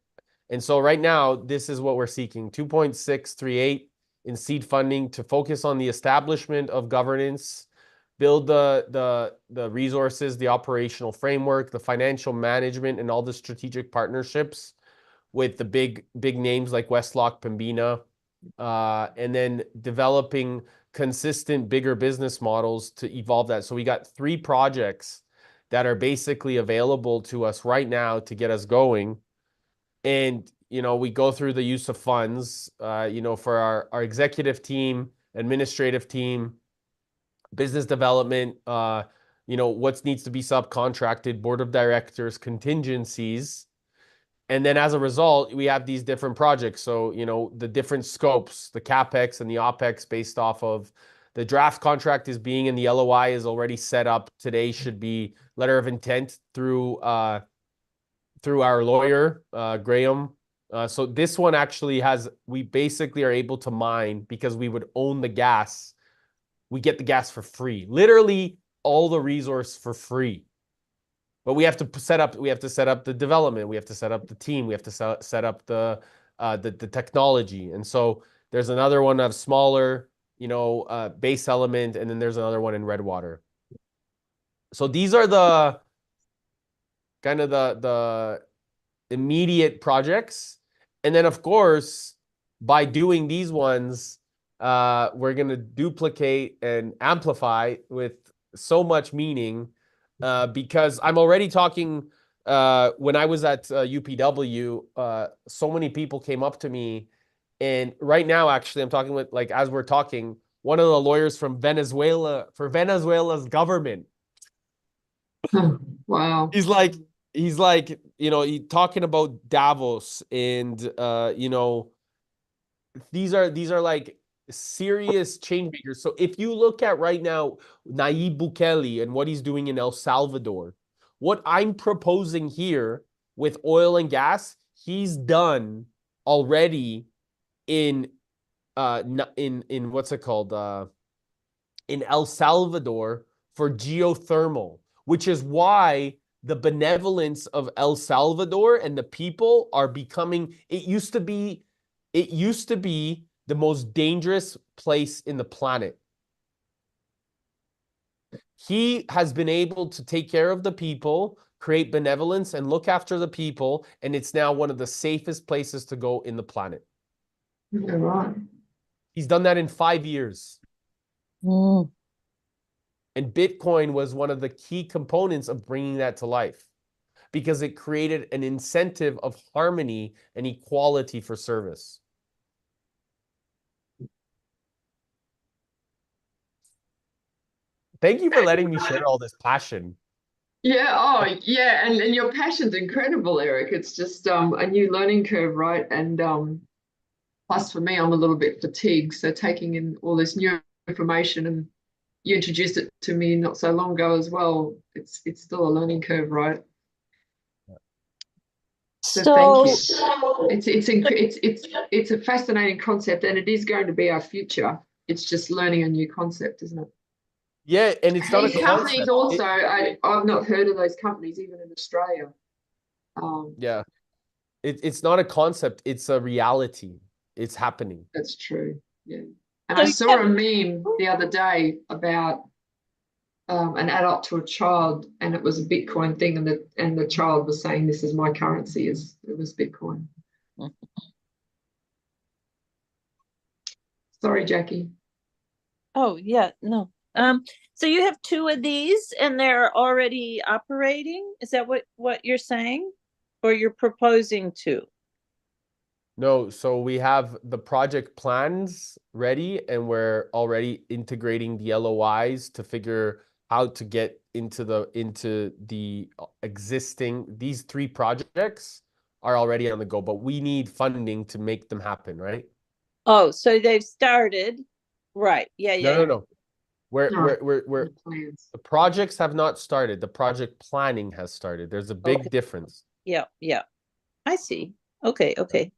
And so right now, this is what we're seeking: 2.638 in seed funding to focus on the establishment of governance, build the resources, the operational framework, the financial management, and all the strategic partnerships with the big names like Westlock, Pembina. And then developing consistent, bigger business models to evolve that. So we got 3 projects that are basically available to us right now to get us going. And, we go through the use of funds, for our executive team, administrative team, business development, what needs to be subcontracted, board of directors, contingencies. And then as a result, we have these different projects. So, the different scopes, the CapEx and the OpEx based off of the draft contract is being in the LOI is already set up. Today should be letter of intent through our lawyer, Graham. So this one actually we basically are able to mine because we would own the gas. We get the gas for free, literally all the resource for free. But we have to set up the development, we have to set up the team, we have to set up the technology. And so there's another one of smaller, base element, and then there's another one in Redwater. So these are the kind of the immediate projects. And then of course, by doing these ones, we're going to duplicate and amplify with so much meaning, because I'm already talking. When I was at UPW, so many people came up to me, and right now, actually, I'm talking with, like, as we're talking, one of the lawyers from Venezuela, for Venezuela's government. Wow. He's like, he talking about Davos, and these are like serious change makers. So if you look at right now Nayib Bukele and what he's doing in El Salvador, what I'm proposing here with oil and gas, he's done already in in what's it called, in El Salvador, for geothermal, which is why the benevolence of El Salvador and the people are becoming, it used to be the most dangerous place in the planet. He has been able to take care of the people, create benevolence, and look after the people, and it's now one of the safest places to go in the planet. Yeah, right. He's done that in 5 years. Mm. And Bitcoin was one of the key components of bringing that to life, because it created an incentive of harmony and equality for service. Thank you for letting me share all this passion. Yeah, oh yeah, and your passion's incredible, Eric. It's just a new learning curve, right? And plus for me, I'm a little bit fatigued, so taking in all this new information, and you introduced it to me not so long ago as well. It's still a learning curve, right? So thank you. It's a fascinating concept, and it is going to be our future. It's just learning a new concept, isn't it? Yeah, and it's not a These companies concept. also, I've not heard of those companies even in Australia. Yeah, it's not a concept. It's a reality. It's happening. That's true. Yeah. And So I you saw a meme the other day about an adult to a child, and it was a Bitcoin thing, and the child was saying, "This is my currency." It was Bitcoin. Sorry, Jackie. Oh, yeah, no. So you have 2 of these and they're already operating? Is that what you're saying? Or you're proposing to? No, so we have the project plans ready, and we're already integrating the LOIs to figure how to get into the existing. These 3 projects are already on the go, but we need funding to make them happen, right? Oh, so they've started. Right. Yeah, yeah, yeah. No. We're Plans. the projects have not started. The project planning has started. There's a big Okay. difference. Yeah, yeah. I see. Okay, okay.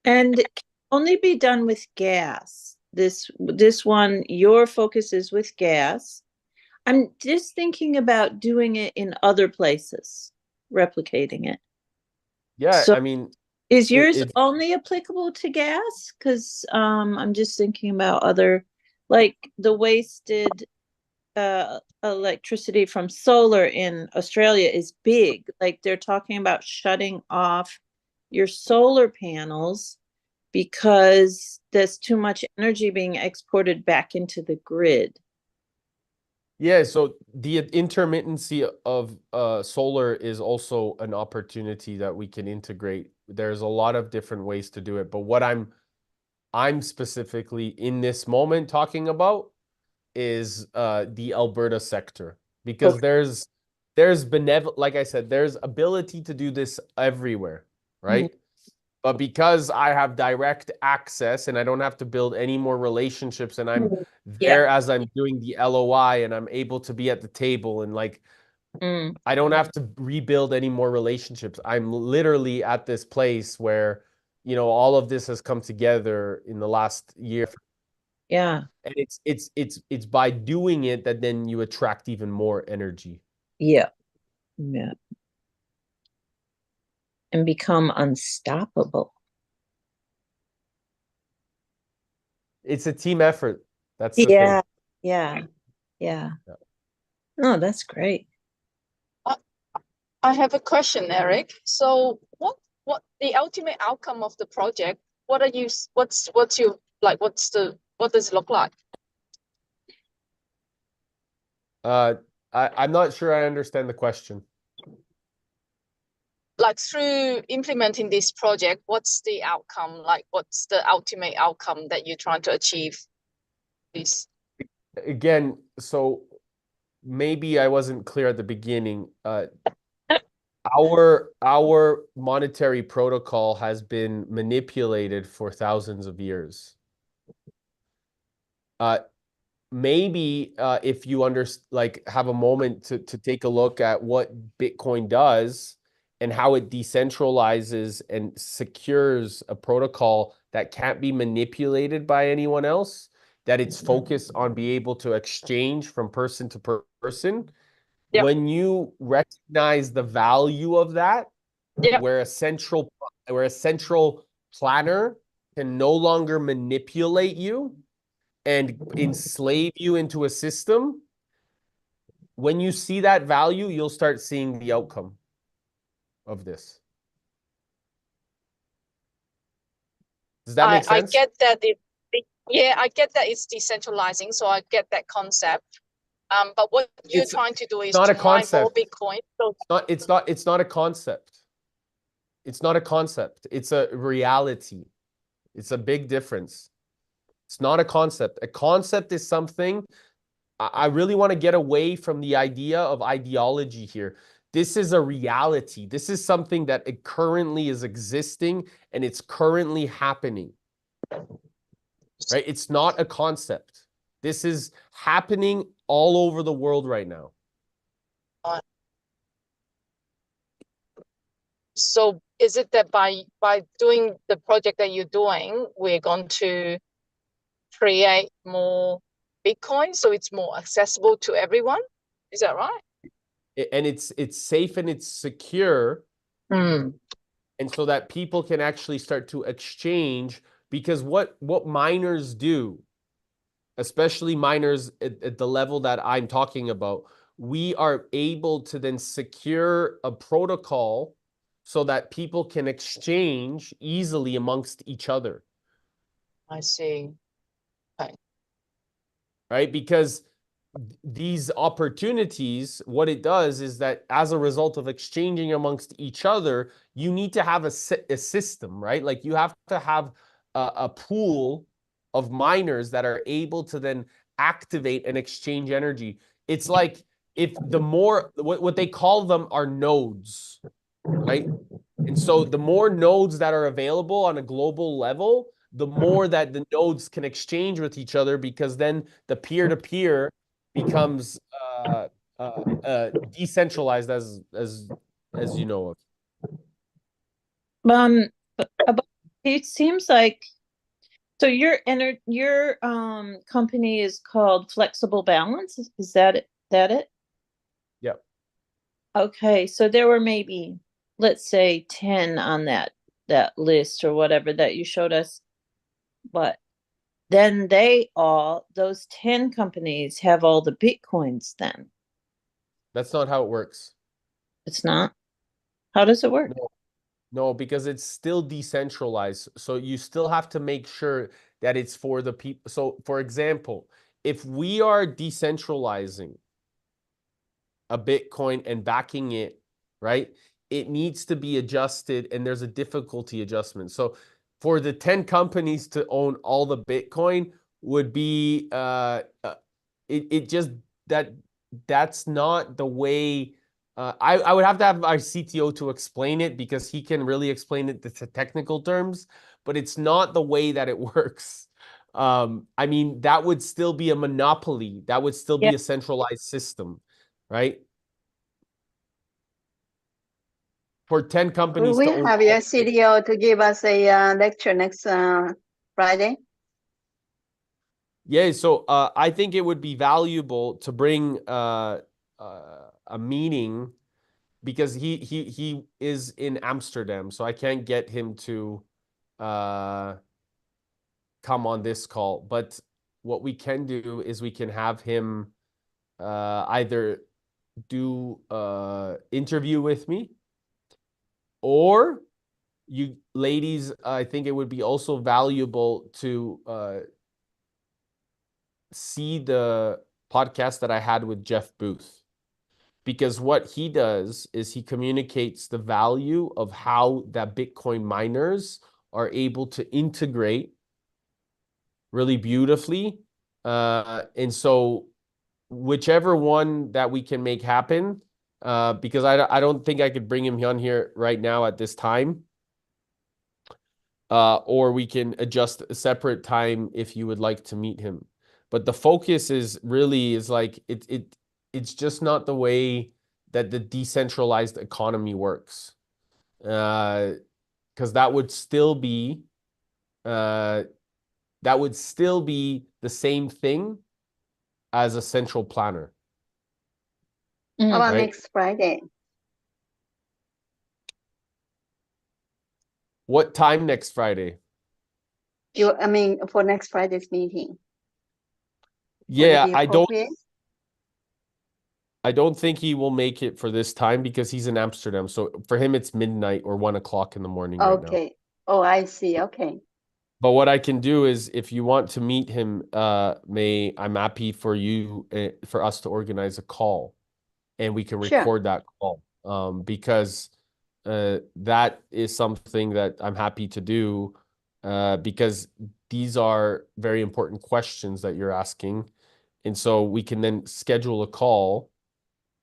And it can only be done with gas. This one, your focus is with gas. I'm just thinking about doing it in other places, replicating it. Yeah, So I mean, is yours it only applicable to gas? Because I'm just thinking about other, like the wasted electricity from solar in Australia is big. Like they're talking about shutting off your solar panels because there's too much energy being exported back into the grid. Yeah, so the intermittency of solar is also an opportunity that we can integrate. There's a lot of different ways to do it, but what I'm specifically in this moment talking about is the Alberta sector, because Okay. there's like I said, there's ability to do this everywhere, right? But because I have direct access and I don't have to build any more relationships, and I'm Yeah. there as I'm doing the LOI, and I'm able to be at the table, and like Mm. I don't have to rebuild any more relationships. I'm literally at this place where, all of this has come together in the last year. Yeah. And it's by doing it that then you attract even more energy. Yeah. Yeah. And become unstoppable. It's a team effort. That's the Yeah. thing. Yeah. Yeah. Yeah. Oh, that's great. I have a question, Eric. So what the ultimate outcome of the project? What are you what's your like what does it look like? I'm not sure I understand the question. Like through implementing this project, what's the outcome? Like what's the ultimate outcome that you're trying to achieve this? Again, so maybe I wasn't clear at the beginning. Our monetary protocol has been manipulated for thousands of years. Maybe if you have a moment to take a look at what Bitcoin does and how it decentralizes and secures a protocol that can't be manipulated by anyone else, that it's focused on being able to exchange from person to person. Yep. When you recognize the value of that, Yep. where a central planner can no longer manipulate you and enslave you into a system, when you see that value, you'll start seeing the outcome of this. Does that make sense? I get that yeah, I get that it's decentralizing, so I get that concept. But what you're trying to do is not to a mine more concept. Bitcoin. So It's not a concept. It's not a concept. It's a reality. It's a big difference. It's not a concept. A concept is something. I really want to get away from the idea of ideology here. This is a reality. This is something that it currently is existing and it's currently happening. Right? It's not a concept. This is happening all over the world right now. so is it that by doing the project that you're doing, we're going to create more Bitcoin so it's more accessible to everyone? Is that right? And it's safe and it's secure. Mm. And so that people can actually start to exchange, because what miners do, especially miners at the level that I'm talking about, we are able to then secure a protocol so that people can exchange easily amongst each other. I see. Okay. Right? Because these opportunities, what it does is that as a result of exchanging amongst each other, you need to have a system, right? Like you have to have a pool of miners that are able to then activate and exchange energy. It's like if the more, what they call them are nodes, right? And so the more nodes that are available on a global level, the more that the nodes can exchange with each other, because then the peer-to-peer becomes decentralized as you know of. But it seems like so your company is called Flexible Balance. Is that it? Yep. Okay, so there were maybe, let's say, 10 on that list or whatever that you showed us, but then those 10 companies have all the Bitcoins then. That's not how it works. It's not? How does it work? No, because it's still decentralized. So you still have to make sure that it's for the people. So for example, if we are decentralizing a Bitcoin and backing it, right, it needs to be adjusted, and there's a difficulty adjustment. So for the 10 companies to own all the Bitcoin would be it just that's not the way. I would have to have our CTO to explain it, because he can really explain it to technical terms, but it's not the way that it works. I mean, that would still be a monopoly. That would still be a centralized system, right? For 10 companies We to own have your CDO to give us a lecture next Friday. Yeah, so I think it would be valuable to bring a meeting, because he is in Amsterdam, so I can't get him to come on this call. But what we can do is we can have him either do interview with me, or you ladies, I think it would be also valuable to see the podcast that I had with Jeff Booth, because what he does is he communicates the value of how that Bitcoin miners are able to integrate really beautifully. And so whichever one that we can make happen, because I don't think I could bring him on here right now at this time, or we can adjust a separate time if you would like to meet him. But the focus is like it's just not the way that the decentralized economy works, because that would still be the same thing as a central planner. How about Right. next Friday? What time next Friday? I mean, for next Friday's meeting. Would it Yeah, be appropriate? I don't think he will make it for this time because he's in Amsterdam. So for him, it's midnight or 1 o'clock in the morning right now. Okay. Oh, I see. Okay. But what I can do is, if you want to meet him, I'm happy for you, for us to organize a call, and we can Sure. record that call. Because that is something that I'm happy to do, because these are very important questions that you're asking. And so we can then schedule a call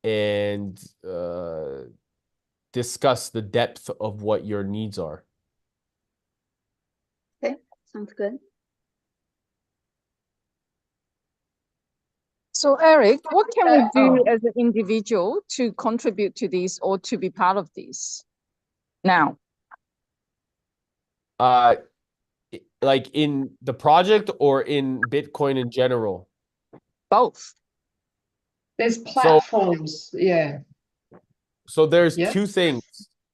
and discuss the depth of what your needs are. Okay. Sounds good. So Eric, what can we do Oh. as an individual to contribute to this or to be part of this now? Like in the project or in Bitcoin in general? Both. There's platforms. Yeah. So there's Yeah. two things.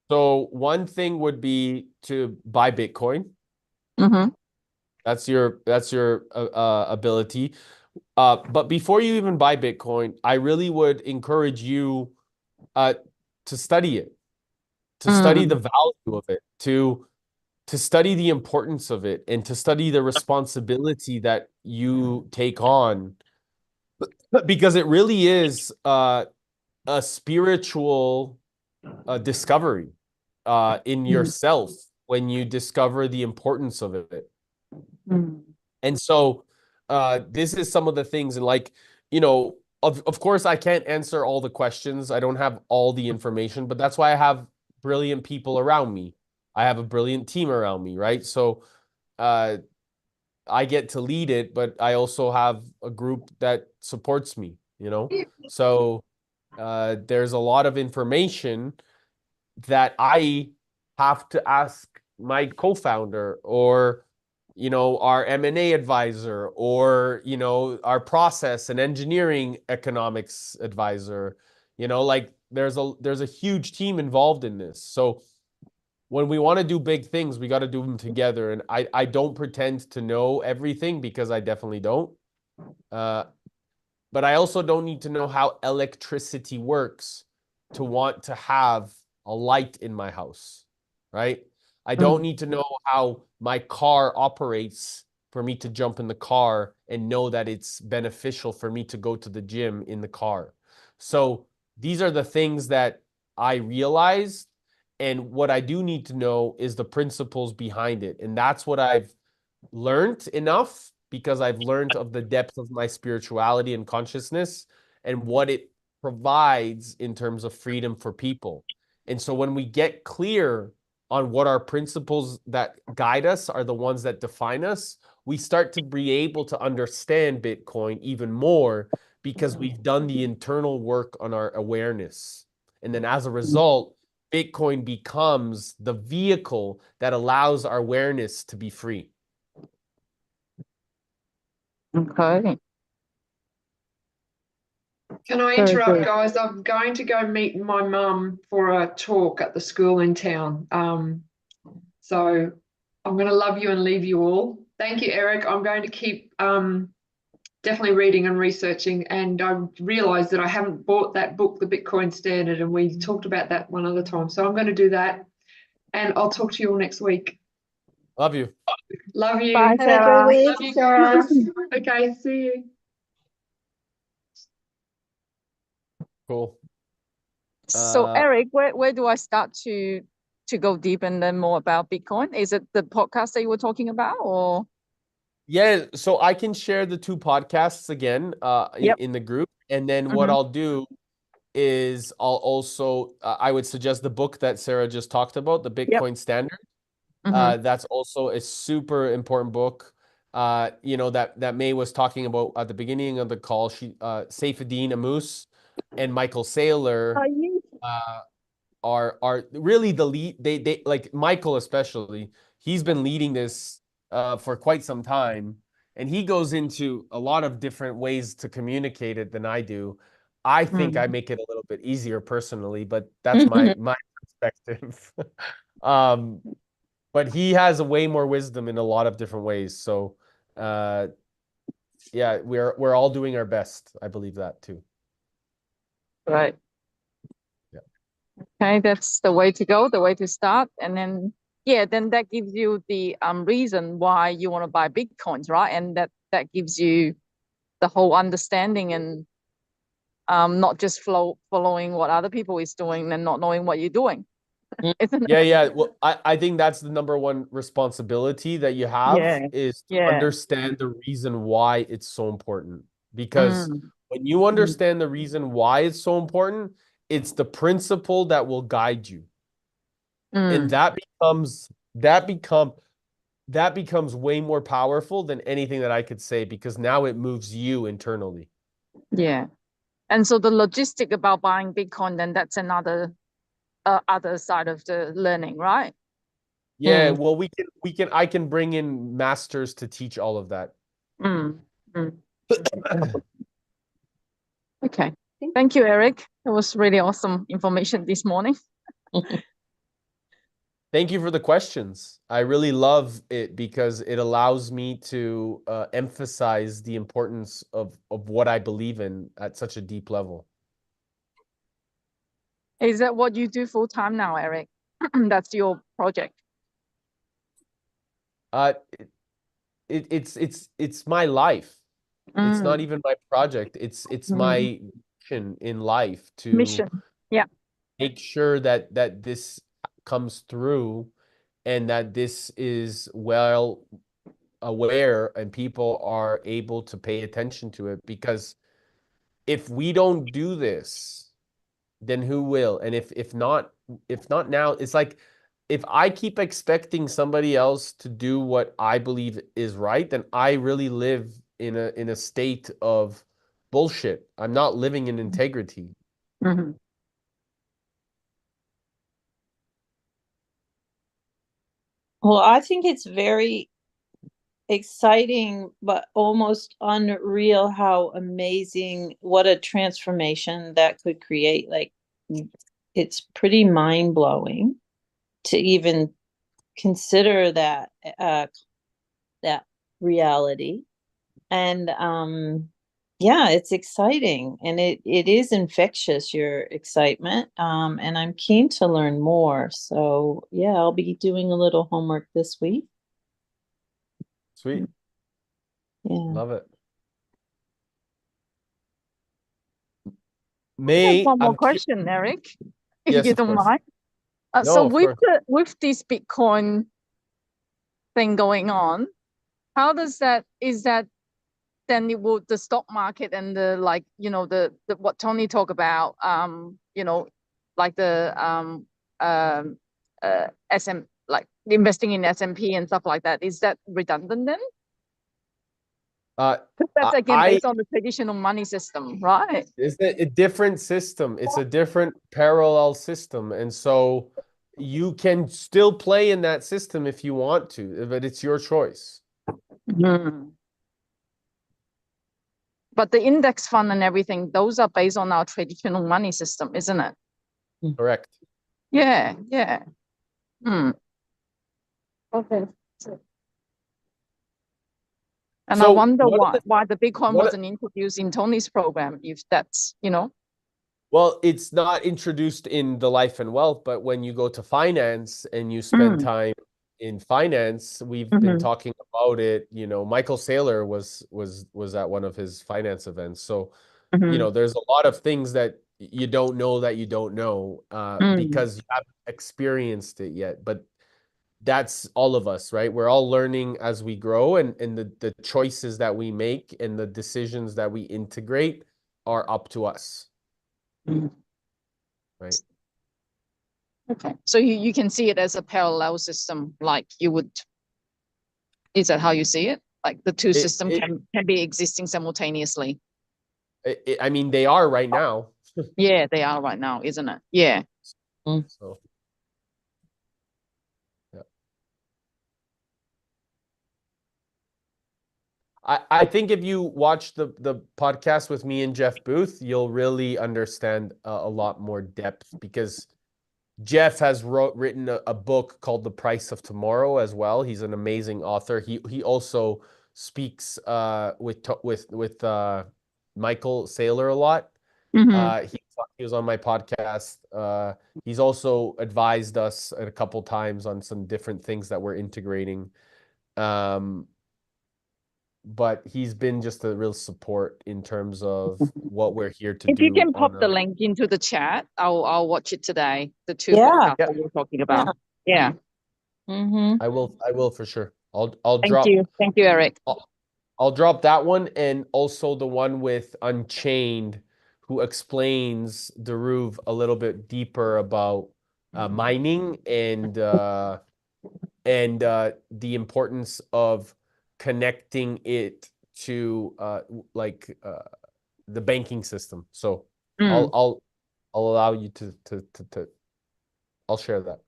So one thing would be to buy Bitcoin. Mm-hmm. That's your ability. But before you even buy Bitcoin, I really would encourage you to study it, to study the value of it, to study the importance of it, and to study the responsibility that you take on, because it really is a spiritual discovery in yourself when you discover the importance of it. And so this is some of the things, and like, of course I can't answer all the questions. I don't have all the information, but that's why I have brilliant people around me. I have a brilliant team around me, right? So I get to lead it, but I also have a group that supports me, So there's a lot of information that I have to ask my co-founder, or our M&A advisor, or our process and engineering economics advisor. Like there's a huge team involved in this. So when we want to do big things, we got to do them together. And I don't pretend to know everything, because I definitely don't. But I also don't need to know how electricity works to want to have a light in my house, right? I don't need to know how my car operates for me to jump in the car and know that it's beneficial for me to go to the gym in the car. So these are the things that I realized. And what I do need to know is the principles behind it. And that's what I've learned enough, because I've learned of the depth of my spirituality and consciousness and what it provides in terms of freedom for people. And so when we get clear on what our principles that guide us are, the ones that define us, we start to be able to understand Bitcoin even more, because we've done the internal work on our awareness. And then as a result, Bitcoin becomes the vehicle that allows our awareness to be free. Okay. Can I Very interrupt, good. guys? I'm going to go meet my mum for a talk at the school in town. So I'm going to love you and leave you all. Thank you, Eric. I'm going to keep definitely reading and researching. And I realized that I haven't bought that book, The Bitcoin Standard, and we talked about that one other time. So I'm going to do that. And I'll talk to you all next week. Love you. Love you. Bye, Have a Sarah. great Love week, you. Sarah. Okay, see you. Cool. So Eric, where do I start to go deep and learn more about Bitcoin? Is it the podcast that you were talking about, or? Yeah, so I can share the 2 podcasts again Yep. in the group. And then what I'll do is I'll also, I would suggest the book that Sarah just talked about, The Bitcoin Standard. That's also a super important book. That May was talking about at the beginning of the call. Saifedean Ammous and Michael Saylor are really the lead. They like Michael especially. He's been leading this for quite some time, and he goes into a lot of different ways to communicate it than I do. I think I make it a little bit easier personally, but that's my perspective. But he has a way more wisdom in a lot of different ways. So, yeah, we're all doing our best. I believe that too. Right. Yeah. Okay, that's the way to go, the way to start. And then, then that gives you the reason why you want to buy Bitcoins, right? And that gives you the whole understanding and not just following what other people is doing and not knowing what you're doing. Isn't it? Yeah. Well, I think that's the number one responsibility that you have is to understand the reason why it's so important. Because when you understand the reason why it's so important, it's the principle that will guide you. And that becomes way more powerful than anything that I could say, because now it moves you internally. Yeah. And so the logistic about buying Bitcoin, then that's another other side of the learning, right? Yeah, well, I can bring in masters to teach all of that. Okay. Thank you, Eric. It was really awesome information this morning. Thank you for the questions. I really love it because it allows me to emphasize the importance of what I believe in at such a deep level. Is that what you do full time now, Eric? That's your project. It's my life. It's not even my project. It's my mission in life to make sure that this comes through and that this is well aware and people are able to pay attention to it. Because if we don't do this, then who will? And if not now, it's like, if I keep expecting somebody else to do what I believe is right, then I really live in a state of bullshit. I'm not living in integrity. Well, I think it's very exciting, but almost unreal how amazing, what a transformation that could create. Like, it's pretty mind-blowing to even consider that that reality. And yeah, it's exciting, and it is infectious, your excitement. And I'm keen to learn more. So yeah, I'll be doing a little homework this week. Sweet. Yeah. Love it. I have one more question, Eric, if Yes, you of don't course. mind. No, So of course. with this Bitcoin thing going on, how does that, is that then it will, the stock market and the, like, you know, the what Tony talked about, you know, like the SM, like investing in S&P and stuff like that, is that redundant then? That's again based on the traditional money system, right? It's a different system. It's a different parallel system. And so you can still play in that system if you want to, but it's your choice. But the index fund and everything, those are based on our traditional money system, isn't it? Correct. Yeah. Okay. And I So wonder one of why the Bitcoin one of- wasn't introduced in Tony's program, if that's, you know. well, it's not introduced in the life and wealth, but when you go to finance and you spend time in finance, we've been talking about it. You know, Michael Saylor was at one of his finance events. So, you know, there's a lot of things that you don't know that you don't know because you haven't experienced it yet. But that's all of us, right? We're all learning as we grow, and the choices that we make and the decisions that we integrate are up to us. Right. Okay. So you can see it as a parallel system, like you would, is that how you see it? Like the two systems can be existing simultaneously. I mean, they are right now. Yeah, they are right now, isn't it? Yeah. So, yeah. I think if you watch the podcast with me and Jeff Booth, you'll really understand a lot more depth, because Jeff has written a book called The Price of Tomorrow as well. He's an amazing author. He also speaks with Michael Saylor a lot. He was on my podcast. He's also advised us a couple times on some different things that we're integrating. But he's been just a real support in terms of what we're here to If do. you can pop the link into the chat, I'll watch it today. The two podcasts that you're talking about. Yeah. I will for sure. I'll Thank drop. you. Thank you, Eric. I'll drop that one, and also the one with Unchained, who explains Dhruv a little bit deeper about mining and the importance of connecting it to the banking system. So I'll allow you to I'll share that.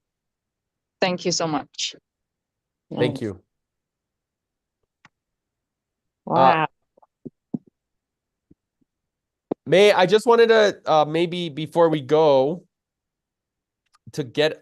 Thank you so much. Thank you. Wow. May I just wanted to maybe before we go to get